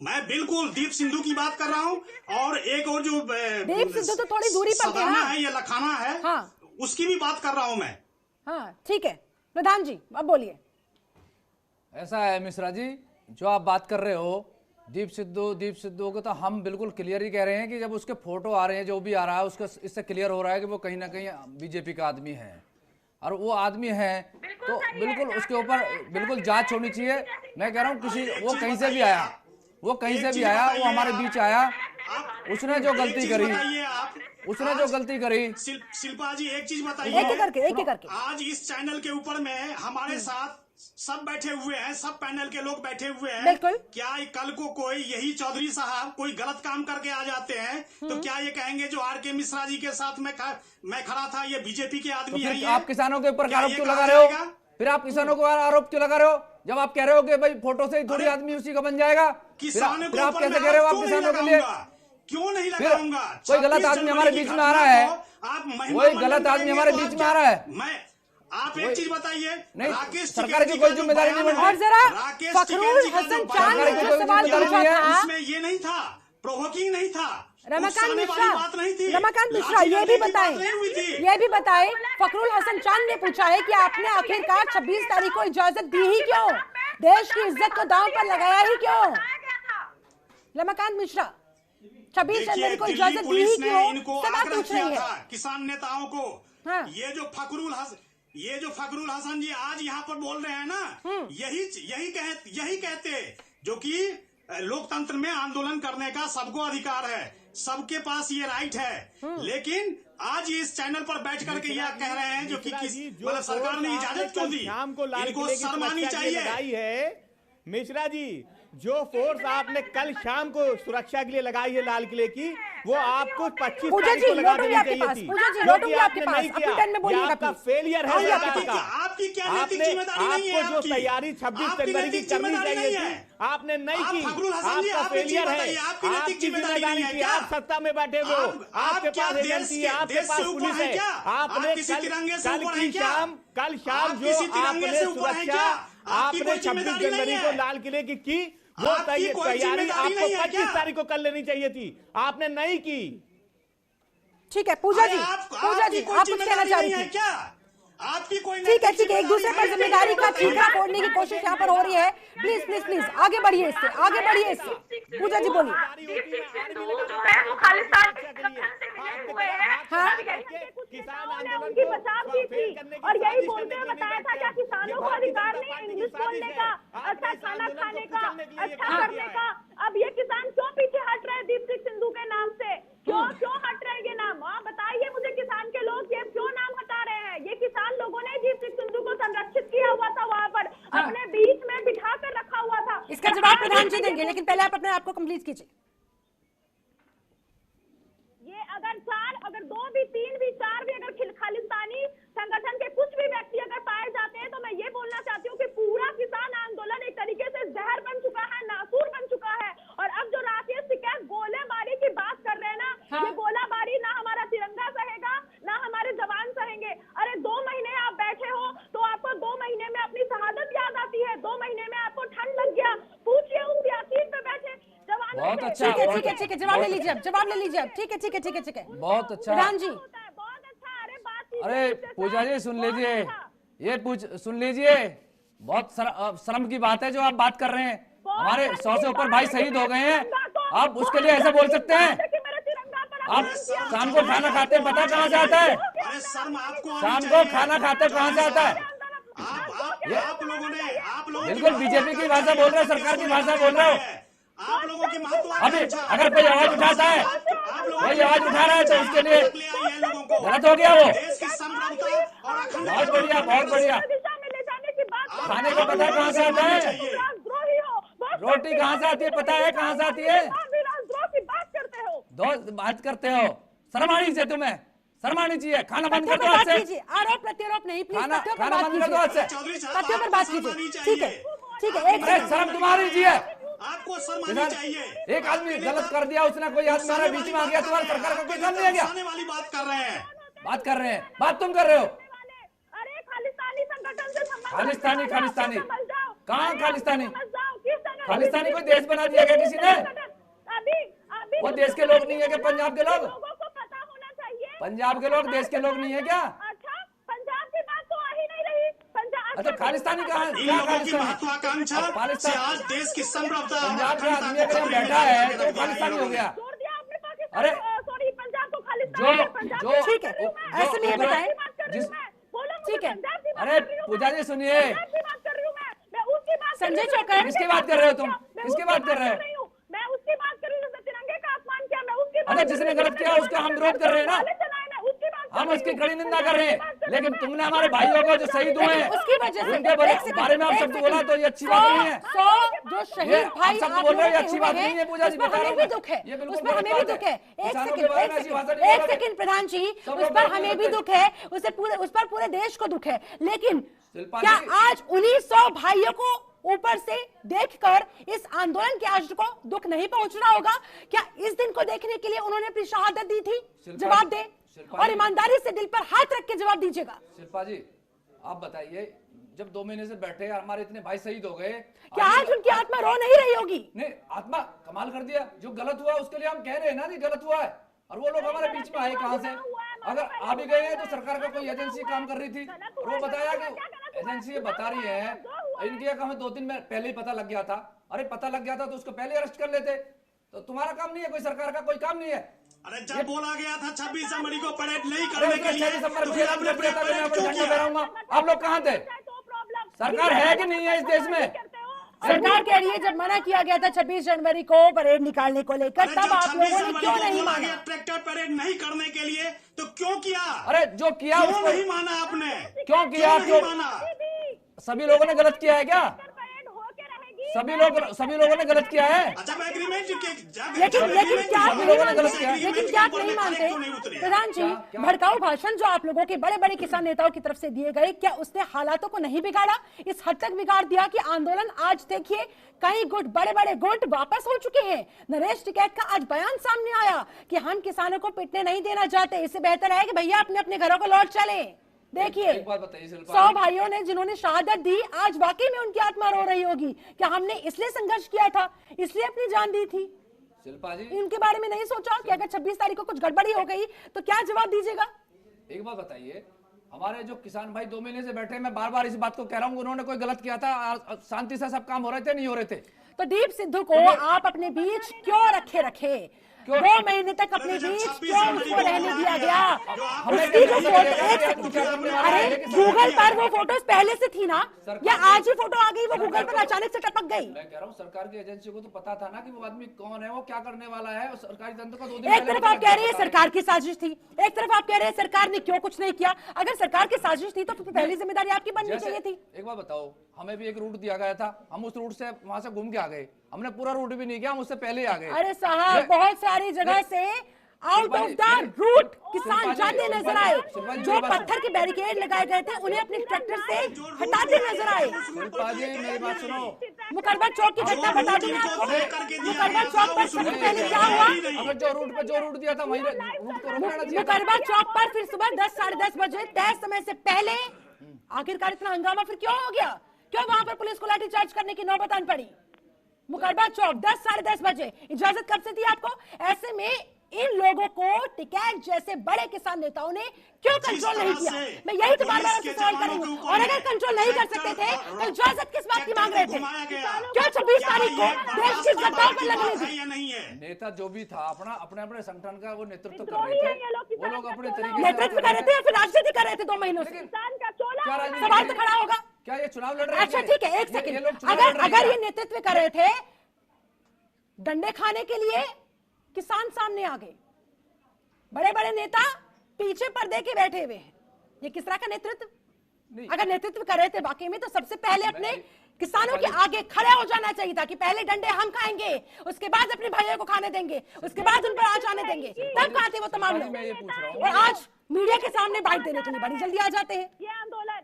मैं बिल्कुल दीप सिद्धू की बात कर रहा हूं। और एक और जो दीप सिद्धू तो थोड़ी दूरी पर थे ना, है या लखाना है, हाँ, उसकी भी बात कर रहा हूं मैं। हाँ ठीक है प्रधान जी, अब बोलिए। ऐसा है मिश्रा जी, जो आप बात कर रहे हो दीप सिद्धू को तो हम बिल्कुल क्लियर ही कह रहे हैं कि जब उसके फोटो आ रहे हैं, जो भी आ रहा है उसका इससे क्लियर हो रहा है कि वो कहीं ना कहीं बीजेपी का आदमी है। और वो आदमी है तो बिल्कुल उसके ऊपर बिल्कुल जांच होनी चाहिए। मैं कह रहा हूँ किसी वो कहीं से भी आया, वो कहीं से भी आया, वो हमारे बीच आया, उसने जो गलती करी, उसने जो गलती करी। शिल्पा जी एक चीज बताइए, एक ही करके आज इस चैनल के ऊपर में हमारे साथ सब बैठे हुए हैं, सब पैनल के लोग बैठे हुए हैं। बिल्कुल। क्या कल को कोई यही चौधरी साहब कोई गलत काम करके आ जाते हैं तो क्या ये कहेंगे जो आर के मिश्रा जी के साथ मैं खड़ा था, ये बीजेपी के आदमी है? आप किसानों के ऊपर आरोप क्यों लगा रहे हो? फिर आप किसानों को आरोप क्यों लगा रहे हो? जब आप कह रहे हो कि भाई फोटो से ही थोड़ी आदमी उसी का बन जाएगा, किसानों फिर आप कैसे कह रहे हो आप किसानों के लिए? क्यों नहीं लगाऊंगा? कोई गलत आदमी हमारे बीच में आ रहा है, कोई गलत आदमी हमारे बीच में आ रहा है। आप एक चीज बताइए, राकेश सरकार की कोई जिम्मेदारी नहीं बनती। और जरा फखरुल हसन चांद ने जो सवाल पूछा था उसमें ये नहीं था, प्रोवोकिंग नहीं था, रमाकांत बात नहीं थी। मिश्रा ये भी बताएं फखरुल हसन चांद ने पूछा है कि आपने आखिरकार 26 तारीख को इजाजत दी ही क्यों? देश की इज्जत को दांव पर लगाया ही क्यों? रमाकांत मिश्रा 26 जनवरी को इजाजत दी ही क्यों? सवाल पूछ रही है किसान नेताओं को। ये जो फखरुल हसन जी आज यहाँ पर बोल रहे हैं ना, यही कहते जो कि लोकतंत्र में आंदोलन करने का सबको अधिकार है, सबके पास ये राइट है। लेकिन आज इस चैनल पर बैठ करके यह कह रहे हैं जो कि मतलब सरकार ने इजाजत क्यों दी, इनको शर्म आनी चाहिए। मिश्रा जी, जो फोर्स आपने कल शाम को सुरक्षा के लिए लगाई है लाल किले की, वो आपको 25 तारीख को लगा देनी चाहिए थी, जो कि आपने नहीं किया। आपका फेलियर है सरकार का। आपको जो तैयारी 26 जनवरी की करनी चाहिए थी, आपने नहीं की। आपका फेलियर है, आपकी जिम्मेदारी थी। आप सत्ता में बैठे हो, आपके पास एजेंसी है, आपके पास पुलिस है। आपने कल शाम जो आपने सुरक्षा आपने 26 जनवरी को लाल किले की वो तैयारी आपको 25 तारीख को कर लेनी चाहिए थी, आपने नहीं की। ठीक है पूजा जी, आप कुछ कहना चाह रही थी क्या? आपकी कोई ठीक है, एक दूसरे पर जिम्मेदारी का ठीकरा फोड़ने की कोशिश यहाँ पर हो रही है। प्लीज आगे बढ़िए इससे। पूजा जी बोलिए। किसान आंदोलन की बचाव की थी और यही बोलते हुए बताया था क्या किसानों को अधिकार नहीं इंग्लिश बोलने का, अच्छा खाना खाने का, अच्छा करने का। अब ये किसान क्यों पीछे हट रहे हैं दीप सिद्धू के नाम से? क्यों हट रहे हैं ये नाम? बताइए मुझे, किसान के लोग ये क्यों नाम हटा रहे हैं? ये किसान लोगों ने दीप सिद्धू को संरक्षित किया हुआ था, वहाँ पर अपने बीच में बिठा कर रखा हुआ था। इसका जवाब प्रधान जी देंगे, लेकिन पहले आप अपने आप को कंप्लीट कीजिए। ये अगर 2 भी 3 भी 4 भी अगर खालिस्तानी संगठन के कुछ भी व्यक्ति अगर पाए जाते हैं तो मैं ये बोलना चाहती हूँ कि पूरा किसान आंदोलन एक तरीके से जहर बन चुका है, नासूर बन चुका है। और अब जो राकेश टिकैत गोलेबारी की बात कर रहे हैं ना, ये गोलाबारी ना हमारा तिरंगा सहेगा ना हमारे जवान सहेंगे। अरे 2 महीने आप बैठे हो तो आपको 2 महीने में अपनी शहादत याद आती है, 2 महीने में आपको ठंड लग गया। पूछिए उस यासीन पे बैठे जवान। बहुत अच्छा, ठीक है, जवाब ले लीजिए अब। ठीक है बहुत अच्छा प्रधान जी। अरे पूजा जी सुन लीजिए, सुन लीजिए, बहुत शर्म की बात है जो आप बात कर रहे हैं। हमारे 100 से ऊपर भाई शहीद हो गए हैं, आप उसके लिए ऐसे बोल सकते हैं? आप शाम को खाना खाते हैं, पता कहाँ से आता है? शाम को खाना खाते कहाँ से आता है? बिल्कुल बीजेपी की भाषा बोल रहे हो, सरकार की भाषा बोल रहे हो। आप लोगों की अभी अगर कोई आवाज उठाता है, कोई आवाज उठा रहा है तो उसके लिए गलत हो गया वो। बहुत बढ़िया। खाने को पता है कहाँ से आता है? रोटी कहाँ से आती है पता है? कहाँ से आती है? बात करते हो शर्म आनी से तुम्हें? शर्म आनी चाहिए। खाना बंद कर तथ्यों दो पर आज बात से। कीजिए, आरोप प्रत्यारोप नहीं, प्लीज खाना तथ्यों पर खाना बात बंद कर दो आज कीजिए, से। चौधरी साहब, तथ्यों पर आपको बात शर्म कीजिए, आनी ठीक है, चाहिए। ठीक है, एक अरे सेकंड। शर्म तुम्हारी चाहिए। आपको शर्म आनी चाहिए। एक आदमी गलत कर दिया, उसने कोई आदमी हमारे बीच में आ गया, तुम्हारी सरकार का कोई काम नहीं है क्या? आने वाली बात कर रहे हैं। बात कर रहे हैं, बात तुम कर रहे हो। अरे खालिस्तानी संगठन से संबंध खालिस्तानी खालिस्तानी समझ जाओ। कहाँ खालिस्तानी? समझ जाओ, किस संगठन खालिस्तानी से- कोई देश बना दिया क्या किसी ने? अभी अभी वो देश के लोग नहीं है क्या पंजाब के लोग? लोगों को पता होना चाहिए। पंजाब के लोग देश के लोग नहीं है क्या? अच्छा, पंजाब की बात तो आ ही नहीं रही। पंजाब अच्छा खालिस्तानी कहाँ है? इन क्या लोगों की खालिस्तानी? महत्वाकांक्षा अब से खालिस्तान आज देश की समृद्धता और पंजाब का अखंडता आदमी अगर को बैठा है तो खतरे में खालिस्तानी हो गया। जोड़ दिया आपने पाकिस्तान अरे, को, सॉरी पंजाब को जो खालिस्तान। पंजाब जो की बात ठीक है, कर रही हूँ मैं। ऐसे नहीं पंजाब बताएं। की बात कर रही हूँ जिस- मैं। बोलो मुझे ठीक है। पंजाब की बात अरे, कर रही हूँ पूजा मैं। जी सुनिए। पंजाब की बात कर रही हूँ मैं उसकी बात कर संजय रही हूँ। चौकर, किसकी बात कर रहे हो तुम? मैं किसकी उसकी बात कर रहे हो? रही हूँ। मैं उसकी बात कर रही हूँ जिसने तिरंगे का अपमान किया। मैं उसकी बात अरे, कर जिसने रही हूँ। गलत किया उसका हम विरोध कर रहे हैं ना। वाले चलाए, मैं उसकी बात कर हम रही उसकी हूँ। कड़ी निंदा कर पंजाब रहे की हैं, बात कर लेकिन रही हूँ तुमने मैं। हमारे भाइयों को जो शहीद हुए हैं उसकी वजह से उनके एक सेकंड, बारे में आप एक शब्द सेकंड। बोला तो ये अच्छी बात नहीं है। 100 जो शहीद भाई आप आप शब्द बोल रहे हो, ये लोगों के अच्छी हुए बात हैं, नहीं है पूजा जी, उसमें बता रहा हमें हूं भी मैं। दुख है, ये बिल्कुल उसमें गलत हमें भी बात दुख है। एक किसानों के सेकंड, बारे एक में ऐसी भाषा सेकंड, नहीं एक बोलोगे। सेकंड प्रधान जी, सब उस लोग पर बोलते हमें रहते भी हैं। दुख है, उस पर पूरे देश को दुख है, लेकिन शिल्पा क्या जी- आज 1900 भाइयों को ऊपर से देखकर इस आंदोलन के आज को दुख नहीं पहुंच रहा होगा? क्या इस दिन को देखने के लिए उन्होंने अपनी शहादत दी थी? शिल्पा जवाब जी- दे शिल्पा और जी- ईमानदारी से दिल पर हाथ रख के जवाब दीजिएगा। शिल्पा जी आप बताइए, जब 2 महीने से बैठे हमारे इतने भाई शहीद हो गए, क्या आज उनकी आत्मा रो नहीं रही होगी? नहीं आत्मा कमाल कर दिया। जो गलत हुआ उसके लिए हम कह रहे हैं ना कि गलत हुआ है, और वो लोग हमारे बीच में आए कहां से? अगर आ भी गए हैं तो सरकार का कोई एजेंसी काम कर रही थी और वो बताया कि एजेंसी ये बता रही है इनकी हमें 2-3 में पहले ही पता लग गया था। अरे पता लग गया था तो उसको पहले अरेस्ट कर लेते। तो तुम्हारा काम नहीं है, कोई सरकार का कोई काम नहीं है। अरे जब बोला गया था 26 जनवरी को परेड नहीं अरे करने उसका के लिए 26 नंबर तो पे फिर ऐलान आपने कर दिया था कि मैं अपना क्यों झंडा किया? फहराऊंगा। आप लोग कहाँ थे? सरकार है कि नहीं है इस देश में? सरकार कह रही है जब मना किया गया था 26 जनवरी को परेड निकालने को लेकर, अरे तब जब आप 26 लोगों ने जनवरी क्यों को नहीं बोला माना? गया ट्रैक्टर परेड नहीं करने के लिए तो क्यों किया? अरे जो किया क्यों उसको नहीं माना आपने? क्यों किया? नहीं क्यों? माना? सभी लोगों ने गलत किया है क्या? सभी लोगों ने गलत किया है। अच्छा मैं एग्रीमेंट लेकिन क्या आप सभी नहीं लोगों ने मानते? गलत किया। लेकिन क्या आप नहीं मानते प्रधान जी, क्या? भड़काऊ भाषण जो आप लोगों के बड़े बड़े किसान नेताओं की तरफ से दिए गए, क्या उसने हालातों को नहीं बिगाड़ा? इस हद तक बिगाड़ दिया कि आंदोलन आज देखिए कई गुट, बड़े बड़े गुट वापस हो चुके हैं। नरेश टिकैत का आज बयान सामने आया कि हम किसानों को पिटने नहीं देना चाहते, इससे बेहतर है कि भैया अपने अपने घरों को लौट चले। देखिए एक बात बताइए शिल्पा 100 जी। भाइयों ने जिन्होंने शहादत दी, आज वाकई में उनकी आत्मा रो रही होगी। क्या हमने इसलिए संघर्ष किया था, इसलिए अपनी जान दी थी? शिल्पा जी इनके बारे में नहीं सोचा कि अगर 26 तारीख को कुछ गड़बड़ी हो गई तो क्या जवाब दीजिएगा? एक बात बताइए, हमारे जो किसान भाई 2 महीने से बैठे, मैं बार बार इस बात को कह रहा हूँ, उन्होंने कोई गलत किया था? शांति से सब काम हो रहे थे, नहीं हो रहे थे? तो दीप सिद्धू को आप अपने बीच क्यों रखे? 2 महीने तक अपने बीच क्यों उसको रहने दिया गया? उसकी जो फोटो, अरे गूगल पर वो फोटोज पहले से थी ना, या आज ही फोटो आ गई वो गूगल पर अचानक से टपक गई? मैं कह रहा हूँ सरकार की एजेंसी को तो पता था ना कि वो आदमी कौन है, वो क्या करने वाला है, और सरकारी तंत्र को 2 दिन एक तरफ आप कह रहे हैं सरकार की साजिश थी, एक तरफ आप कह रहे हैं सरकार ने क्यों कुछ नहीं किया। अगर सरकार की साजिश थी तो फिर पहली जिम्मेदारी आपकी बननी चाहिए थी। एक बात बताओ, हमें भी एक रूट दिया गया था, हम उस रूट से वहां से घूम के आ गए। हमने पूरा रूट भी नहीं किया, हम उससे पहले ही आ गए। अरे साहब, बहुत सारी जगह से आउट ऑफ द रूट किसान जाते नजर आए। जो पत्थर के बैरिकेड लगाए गए थे उन्हें अपने ट्रैक्टर से हटाते नजर आए। शिल्पा जी मेरी बात सुनो। मुकरबा चौक की घटना बता दूं मैं आपको। मुकरबा चौक पर सबसे पहले क्या हुआ? अगर जो रूट दिया था वही रूट को रोकना चाहिए था। मुकरबा चौक पर फिर सुबह 10 साढ़े 10 बजे तय समय से पहले आखिरकार इतना हंगामा फिर क्यों हो गया? क्यों वहां पर पुलिस को लाठीचार्ज करने की नौबत आन पड़ी? मुकरबा चौक 10 साढ़े 10 बजे, इजाजत कब से थी आपको? ऐसे में इन लोगों को टिकैत जैसे बड़े किसान नेताओं ने क्यों कंट्रोल नहीं किया? मैं यही तो बार बार आपसे सवाल कर रही हूँ। और अगर कंट्रोल नहीं कर सकते थे तो इजाजत किस बात की मांग रहे थे? क्यों 26 तारीख को देश की सत्ताओं पर लगने दी? नेता जो भी था अपने अपने संगठन का वो नेतृत्व कर रहे थे, वो लोग अपने तरीके से नेतृत्व कर रहे थे या फिर राजनीति कर रहे थे 2 महीनों से? क्या राजनीति सवाल तो खड़ा होगा। क्या ये चुनाव लड़ रहे हैं? अच्छा ठीक है, एक ये सेकंड, लोग चुनाव लड़ रहे हैं अगर क्या? ये नेतृत्व कर रहे थे, डंडे खाने के लिए किसान सामने आ गए, बड़े बड़े नेता पीछे पर्दे के बैठे हुए हैं, ये किस तरह का नेतृत्व? अगर नेतृत्व कर रहे थे वाकई में तो सबसे पहले अपने किसानों के आगे खड़े हो जाना चाहिए था कि पहले डंडे हम खाएंगे, उसके बाद अपने भाइयों को खाने देंगे, उसके बाद उन पर आँच आने देंगे। तब कहाँ थे वो तमाम लोग? मैं ये पूछ रहा हूँ। और आज मीडिया के सामने बाइट देने के लिए बड़ी जल्दी आ जाते हैं। ये आंदोलन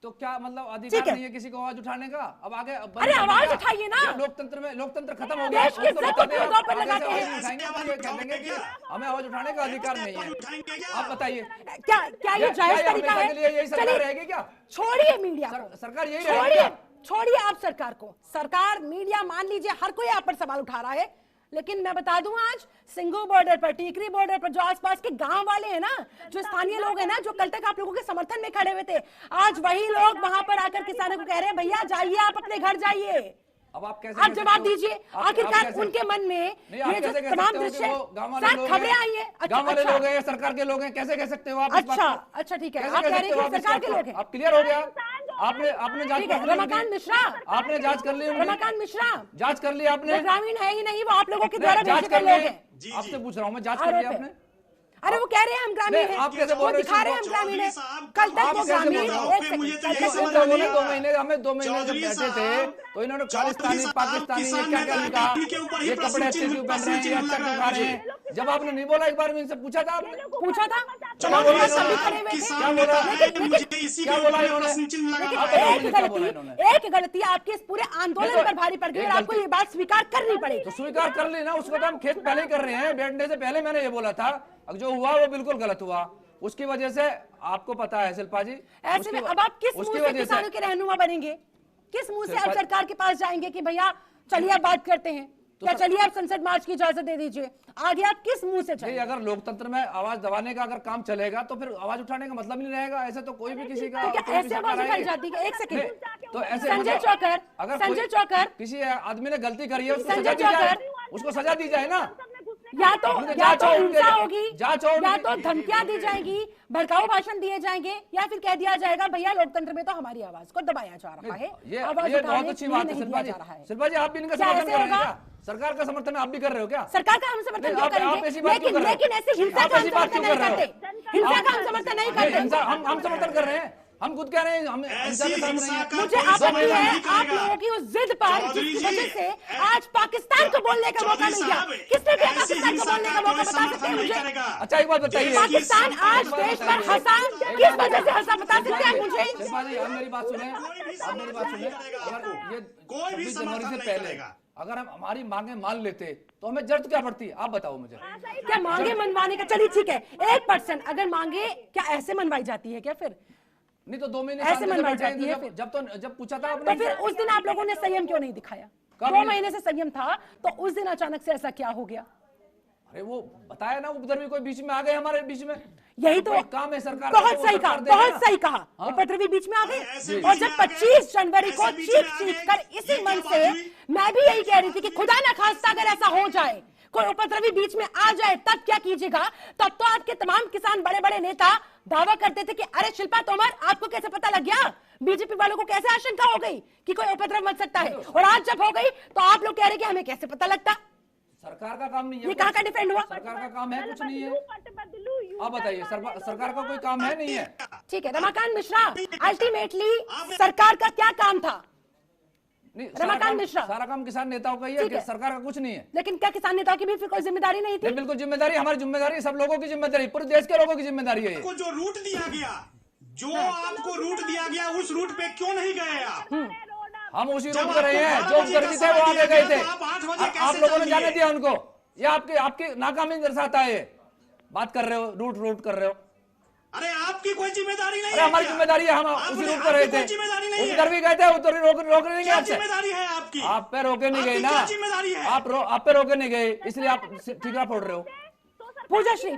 तो क्या मतलब अधिकार नहीं है किसी को आवाज उठाने का? अब आगे अरे आवाज उठाइए ना, लोकतंत्र में लोकतंत्र खत्म हो गया। देश की इज्जत को मुद्दों पर लगाते हैं। हमें आवाज उठाने का अधिकार नहीं है। आप बताइए क्या ये जायज तरीका है? यही सरकार रहेगी क्या? छोड़िए मीडिया को, सरकार यही छोड़िए आप सरकार को। सरकार मीडिया मान लीजिए हर कोई आप पर सवाल उठा रहा है, लेकिन मैं बता दूं आज सिंघू बॉर्डर पर, टीकरी बॉर्डर पर जो आसपास के गांव वाले हैं ना, जो स्थानीय लोग हैं ना, जो कल तक आप लोगों के समर्थन में खड़े हुए थे, आज वही लोग वहां पर आकर किसानों को कह रहे हैं भैया जाइए आप अपने घर जाइए। अब आप कैसे आप जवाब दीजिए, आखिरकार उनके मन में ये जो तमाम दृश्य खबरें आई है, गांव वाले लोग हैं, सरकार के लोग हैं, कैसे कह सकते हो आप? अच्छा ठीक है, आप कह रहे हैं कि सरकार के लोग हैं। आप क्लियर हो गया? आपने जांच कर ली? रमाकांत मिश्रा, आपने जांच कर ली? रमाकांत मिश्रा जांच कर ली आपने? ग्रामीण है ही नहीं, वो आप लोगों के द्वारा जांच कर लोग हैं। आपसे पूछ रहा हूँ मैं, जांच कर ली आपने? अरे वो कह रहे हैं हम ग्रामीण हैं, आप कैसे बोल रहे हैं? दिखा रहे हैं हम ग्रामीण हैं। कल तक वो ग्रामीण, हमें 2 महीने जब बैठे थे तो इन्होंने खालिस्तानी, पाकिस्तानी, ये क्या क्या लिखा, ये कपड़े अच्छे क्यों पहन रहे हैं, ये अच्छा क्यों खा रहे हैं? जब आपने नहीं बोला, एक बार में इनसे पूछा था आपने? पूछा था, क्या बोला इन्होंने? एक गलती आपके इस पूरे आंदोलन पर भारी पड़ गई और आपको ये बात स्वीकार करनी पड़ेगी। तो स्वीकार कर ली ना, उसको तो हम खेत पहले ही कर रहे हैं। बैठने से पहले मैंने ये बोला था, जो हुआ वो बिल्कुल गलत हुआ। उसकी वजह से आपको पता है शिल्पा जी, ऐसे में अब आप किस मुंह से किसानों के रहनुमा बनेंगे? किस मुंह से आप सरकार के पास जाएंगे कि भैया चलिए आप बात करते हैं, क्या चलिए आप संसद मार्च की इजाजत दे दीजिए? आगे आप किस मुंह से चलेंगे? अगर लोकतंत्र में आवाज दबाने का अगर काम चलेगा तो फिर आवाज उठाने का मतलब नहीं रहेगा। ऐसे तो कोई भी किसी का ऐसे आवाज उठाई जाती है। एक सेकंड, तो ऐसे संजय चौकर किसी आदमी ने गलती करी है, उसको सजा दी जाए ना। या तो हिंसा होगी, या तो धमकियां दी जाएगी, भड़काऊ भाषण दिए जाएंगे, या फिर कह दिया जाएगा भैया लोकतंत्र में तो हमारी आवाज को दबाया जा रहा है। ये बहुत अच्छी बात है शिल्पा जी, आप भी इनका समर्थन कर रहे हैं क्या? सरकार का समर्थन आप भी कर रहे हो क्या? सरकार का हम समर्थन क्यों करेंगे? लेकिन ऐसी हिंसा का हम समर्थन नहीं करते, हिंसा का हम समर्थन नहीं करते। हम समर्थन कर रहे हैं, हम खुद कह रहे हैं हम मुझे आपत्ति है आप लोगों की उस जिद पर, जिसकी वजह से आज पाकिस्तान को बोलने का मौका मिल गया। किसने दिया पाकिस्तान को बोलने का मौका, बता सकते हैं मुझे? अच्छा एक बात बताइए, पाकिस्तान आज देश पर हंसा, किस वजह से हंसा बता सकते हैं मुझे? आप मेरी बात सुने, अगर ये 26 जनवरी से पहले अगर हम हमारी मांगे मान लेते तो हमें जरूरत क्या पड़ती? आप बताओ मुझे। क्या मांगे मनवाने का, चलिए ठीक है 1% अगर मांगे क्या ऐसे मनवाई जाती है क्या? फिर नहीं तो 2 महीने ऐसे मनवाई जाती है। जब पूछा था तो फिर उस दिन आप लोगों ने संयम क्यों नहीं दिखाया? 2 महीने से संयम था तो उस दिन अचानक से ऐसा क्या हो गया? अरे वो बताया ना, उपद्रवी कोई बीच में आ गए हमारे बीच में, यही तो काम है सरकार। बहुत सही कहा, बहुत सही कहा। उपद्रवी बीच में आ गए। और जब 25 जनवरी को चीख कर इसी मन से मैं भी यही कह रही थी कि खुदा ना खास्ता अगर ऐसा हो जाए, कोई उपद्रवी बीच में आ जाए, तब क्या कीजिएगा? तब तो आपके तमाम किसान बड़े बड़े नेता दावा करते थे कि अरे शिल्पा तोमर आपको कैसे पता लग गया? बीजेपी वालों को कैसे आशंका हो गई कि कोई उपद्रव मच सकता है? और आज जब हो गई तो आप लोग कह रहे कि हमें कैसे पता लगता? सरकार का काम नहीं है। ये कहाँ का डिफेंड हुआ? सरकार का काम है कुछ नहीं है। आप बताइए, सरकार का कोई काम है नहीं है? ठीक है रमाकांत मिश्रा, अल्टीमेटली सरकार का क्या काम था? रमाकांत मिश्रा, सारा काम किसान नेताओं का ही है, सरकार का कुछ नहीं है। लेकिन क्या किसान नेताओं की भी फिर कोई जिम्मेदारी नहीं थी? बिल्कुल जिम्मेदारी, हमारी जिम्मेदारी, सब लोगों की जिम्मेदारी, पूरे देश के लोगों की जिम्मेदारी है। आपको जो रूट दिया गया, जो आपको रूट दिया गया, उस रूट पे क्यों नहीं गए आप? हम उसी रूट पर रहे हैं, जो उपद्रवी थे वो आगे गए थे। आप लोगों ने जाने दिया उनको। ये आपकी नाकामी दर्शाता है। बात कर रहे हो, रूट कर रहे हो। अरे आपकी कोई जिम्मेदारी नहीं है। अरे हमारी जिम्मेदारी है, हम उसी रूट पर रहे थे। उधर भी गए थे, उधर रोक नहीं गए। जिम्मेदारी है आपकी, आप पे रोके नहीं गए ना, जिम्मेदारी है। आप पे रोके नहीं गए, इसलिए आप ठीकरा फोड़ रहे हो। पूजाश्री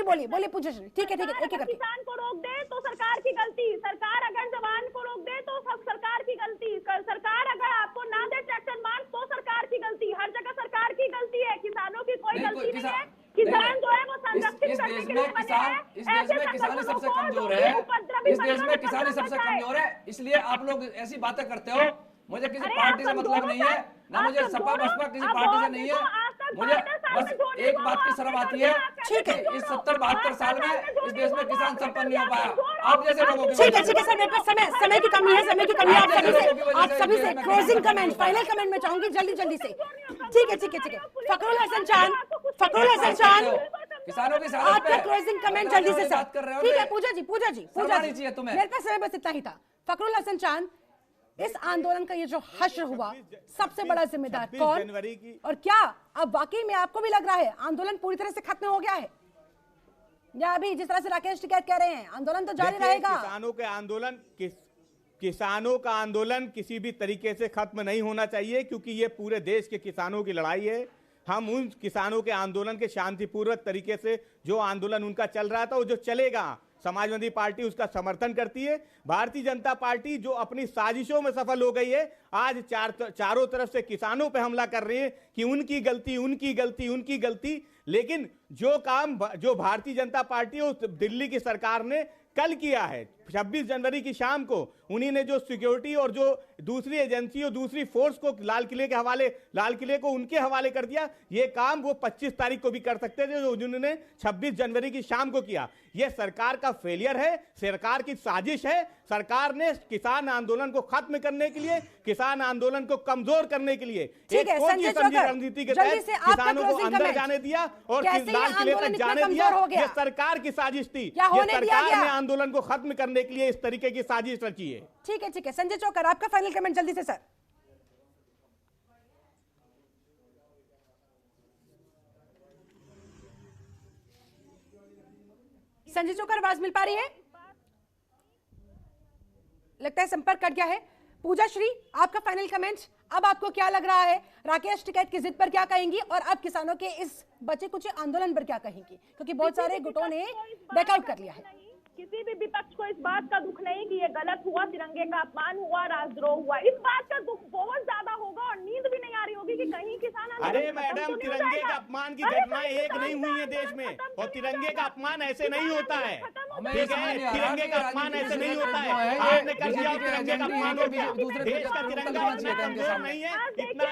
बोलिए पूजाश्री। ठीक है एक एक करके। किसान को रोक दे तो सरकार की गलती, सरकार अगर जवान को रोक दे तो सब सरकार की गलती, सरकार अगर आपको ना दे ट्रैक्टर मार्च तो सरकार की गलती। हर जगह सरकार की गलती है, किसानों की कोई गलती नहीं है। किसान जो है वो संरक्षित करने के लिए बने हैं। इस देश में किसानी सबसे कमजोर है, इस देश में किसानी सबसे कमजोर है, इसलिए आप लोग ऐसी बातें करते हो। मुझे किसी पार्टी से मतलब नहीं है, ना मुझे सपा बसपा किसी पार्टी से नहीं है। मुझे बस एक बात की शर्म आती है, ठीक है, इस 70-72 साल में इस देश में किसान संपन्न नहीं हो पाया आप जैसे लोगों की। ठीक है सर, मेरे पास समय की कमी है, आप सभी से क्लोजिंग कमेंट, फाइनल कमेंट में चाहूंगी जल्दी से। ठीक है। फखरुल हसन चांद किसानों की आपका क्लोजिंग कमेंट जल्दी से सर। कर रहे हो। ठीक है पूजा जी चाहिए तुम्हें। मेरे पास समय बस इतना ही था। फखरुल हसन चांद, इस आंदोलन का ये जो हश्र हुआ, सबसे बड़ा जिम्मेदार कौन, और क्या अब वाकई में आपको भी लग रहा है आंदोलन पूरी तरह से खत्म हो गया है, या अभी जिस तरह से राकेश टिकैत कह रहे हैं आंदोलन तो जारी रहेगा? किसानों का आंदोलन किसी भी तरीके से खत्म नहीं होना चाहिए, क्योंकि ये पूरे देश के किसानों की लड़ाई है। हम उन किसानों के आंदोलन के शांतिपूर्वक तरीके से जो आंदोलन उनका चल रहा था वो जो चलेगा, समाजवादी पार्टी उसका समर्थन करती है। भारतीय जनता पार्टी जो अपनी साजिशों में सफल हो गई है, आज चारों तरफ से किसानों पे हमला कर रही है कि उनकी गलती उनकी गलती उनकी गलती। लेकिन जो काम जो भारतीय जनता पार्टी और दिल्ली की सरकार ने कल किया है, 26 जनवरी की शाम को उन्हीं ने जो सिक्योरिटी और जो दूसरी एजेंसी और दूसरी फोर्स को लाल किले को उनके हवाले कर दिया, ये काम वो 25 तारीख को भी कर सकते थे जो उन्होंने 26 जनवरी की शाम को किया। ये सरकार का फेलियर है, सरकार की साजिश है। सरकार ने किसान आंदोलन को खत्म करने के लिए, किसान आंदोलन को कमजोर करने के लिए एक सोची समझी रणनीति के तहत किसानों को अंदर जाने दिया और लाल किले तक जाने दिया। ये सरकार की साजिश थी, ये सरकार ने आंदोलन को खत्म करने के लिए इस तरीके की साजिश रची है। ठीक है संजय चौकर, आपका फाइनल कमेंट जल्दी से सर। संजय चौकर, आवाज मिल पा रही है? लगता है संपर्क कट गया है। पूजा श्री, आपका फाइनल कमेंट, अब आपको क्या लग रहा है, राकेश टिकैत की जिद पर क्या कहेंगी और अब किसानों के इस बचे कुछ आंदोलन पर क्या कहेंगी, क्योंकि बहुत सारे गुटों ने बैकआउट कर लिया है। किसी भी विपक्ष को इस बात का दुख नहीं कि ये गलत हुआ, तिरंगे का अपमान हुआ, राजद्रोह हुआ, इस बात का दुख बहुत ज्यादा होगा और नींद भी नहीं आ रही होगी कि कहीं किसान। अरे मैडम, तिरंगे का अपमान की घटनाएं एक नहीं हुई है देश में, और तिरंगे का अपमान ऐसे नहीं होता है। ठीक है, तिरंगे का अपमान ऐसे नहीं होता है। आपने कर दिया तिरंगे का अपमान हो गया। देश का तिरंगा इतना कमजोर नहीं है,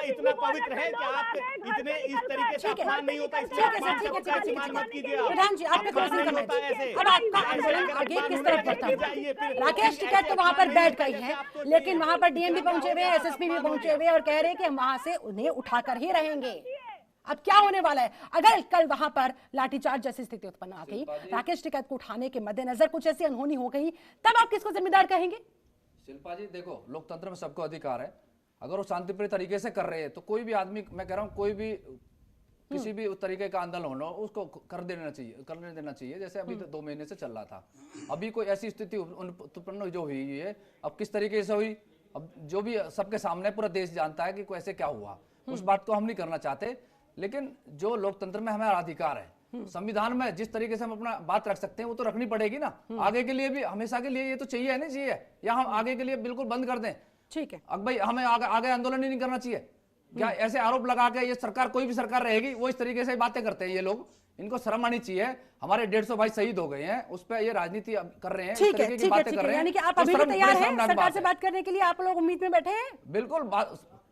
इतना पवित्र है कि आप इतने इस तरीके से अपमान नहीं होता। इस्तेमाल मत कीजिए। प्रधान जी, आपका क्लोजिंग कमेंट, अब आपका आंदोलन आगे किस तरफ बढ़ता है? राकेश टिकैत तो वहां पर बैठ गई है, लेकिन वहां पर डीएम भी पहुंचे हुए, एसएसपी भी पहुंचे हुए और कह रहे हैं कि हम वहां से उन्हें उठाकर ही रहेंगे। अब क्या होने वाला है अगर कल वहां पर लाठीचार्ज जैसी स्थिति उत्पन्न आ गई, राकेश टिकैत को उठाने के मद्देनजर कुछ ऐसी अनहोनी हो गई, तब आप किसको जिम्मेदार कहेंगे? शिल्पा जी देखो, लोकतंत्र में सबको अधिकार है, अगर वो शांतिप्रिय तरीके से कर रहे हैं तो कोई भी आदमी, मैं कह रहा हूँ कोई भी किसी भी उस तरीके का आंदोलन हो उसको करने देना चाहिए। जैसे अभी तो 2 महीने से चल रहा था, अभी कोई ऐसी स्थिति उत्पन्न जो हुई है, अब किस तरीके से हुई, अब जो भी सबके सामने पूरा देश जानता है कि कोई ऐसे क्या हुआ, उस बात को हम नहीं करना चाहते। लेकिन जो लोकतंत्र में हमारा अधिकार है, संविधान में जिस तरीके से हम अपना बात रख सकते हैं वो तो रखनी पड़ेगी ना। आगे के लिए भी, हमेशा के लिए ये तो चाहिए नहीं चाहिए, या हम आगे के लिए बिल्कुल बंद कर दें? ठीक है, अब भाई हमें आगे आंदोलन ही नहीं करना चाहिए क्या? ऐसे आरोप लगा के ये सरकार, कोई भी सरकार रहेगी वो इस तरीके से बातें करते हैं ये लोग, इनको शर्म आनी चाहिए। हमारे 150 भाई शहीद हो गए हैं, उस पर ये राजनीति कर रहे हैं, ठीक है, यानी कि आप अभी भी तैयार हैं सरकार से बात करने के लिए? आप लोग उम्मीद में बैठे हैं? बिल्कुल,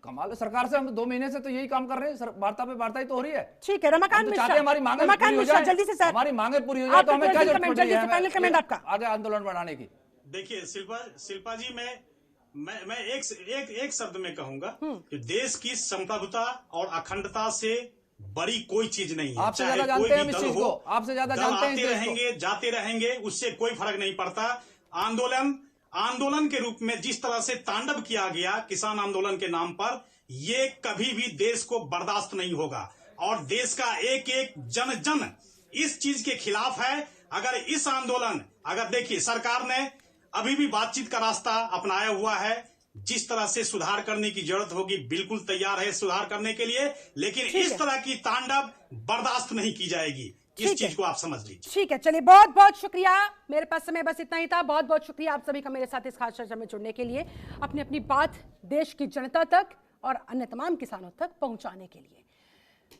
कमाल है, सरकार से हम 2 महीने से तो यही काम कर रहे हैं, वार्ता पे वार्ता ही तो हो रही है। ठीक है, रमाकांत मिश्रा, हमारी मांगे पूरी हो जाए, जल्दी से सर, हमारी मांगे पूरी हो जाए तो हमें क्या जरूरत है फाइनल कमेंट आपका आगे आंदोलन बढ़ाने की? देखिए शिल्पा जी, मैं एक शब्द में कहूंगा कि देश की संप्रभुता और अखंडता से बड़ी कोई चीज नहीं है। आपसे ज्यादा जानते हैं हम इस चीज को, आपसे ज्यादा जानते हैं, जाते रहेंगे, उससे कोई फर्क नहीं पड़ता। आंदोलन के रूप में जिस तरह से तांडव किया गया किसान आंदोलन के नाम पर, ये कभी भी देश को बर्दाश्त नहीं होगा और देश का एक एक जन इस चीज के खिलाफ है। अगर देखिए, सरकार ने अभी भी बातचीत का रास्ता अपनाया हुआ है, जिस तरह से सुधार करने की जरूरत होगी बिल्कुल तैयार है सुधार करने के लिए, लेकिन इस तरह की तांडव बर्दाश्त नहीं की जाएगी। इस चीज को आप समझ लीजिए। ठीक है, चलिए बहुत बहुत शुक्रिया, मेरे पास समय बस इतना ही था। बहुत बहुत शुक्रिया आप सभी का मेरे साथ इस खास चर्चा में जुड़ने के लिए, अपनी अपनी बात देश की जनता तक और अन्य तमाम किसानों तक पहुंचाने के लिए।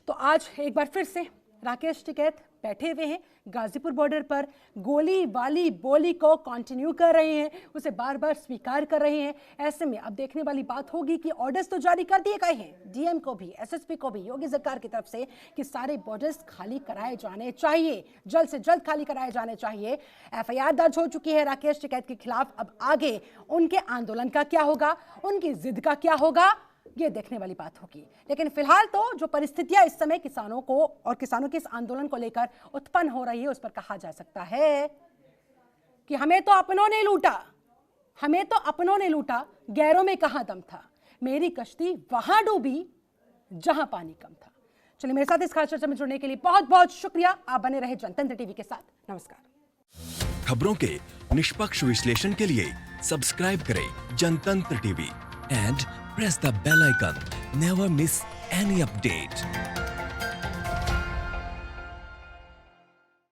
तो आज एक बार फिर से राकेश टिकैत बैठे हुए हैं गाजीपुर बॉर्डर पर, गोली वाली बोली को कंटिन्यू कर रहे हैं, उसे बार बार स्वीकार कर रहे हैं। ऐसे में अब देखने वाली बात होगी कि ऑर्डर्स तो जारी कर दिए गए हैं डीएम को भी, एसएसपी को भी, योगी सरकार की तरफ से कि सारे बॉर्डर्स खाली कराए जाने चाहिए, जल्द से जल्द खाली कराए जाने चाहिए। एफआईआर दर्ज हो चुकी है राकेश टिकैत के खिलाफ। अब आगे उनके आंदोलन का क्या होगा, उनकी जिद का क्या होगा, ये देखने वाली बात होगी। लेकिन फिलहाल तो जो परिस्थितियां इस समय किसानों को और किसानों के इस आंदोलन को लेकर उत्पन्न हो रही है, उस पर कहा जा सकता है कि हमें तो अपनों ने लूटा, हमें तो अपनों ने लूटा, गैरों में कहां दम था, मेरी कश्ती वहां डूबी जहां पानी कम था। चलिए, मेरे साथ इस खास चर्चा में जुड़ने के लिए बहुत बहुत शुक्रिया। आप बने रहे जनतंत्र टीवी के साथ। नमस्कार। खबरों के निष्पक्ष विश्लेषण के लिए सब्सक्राइब करें Jantantra TV and press the bell icon. Never miss any update.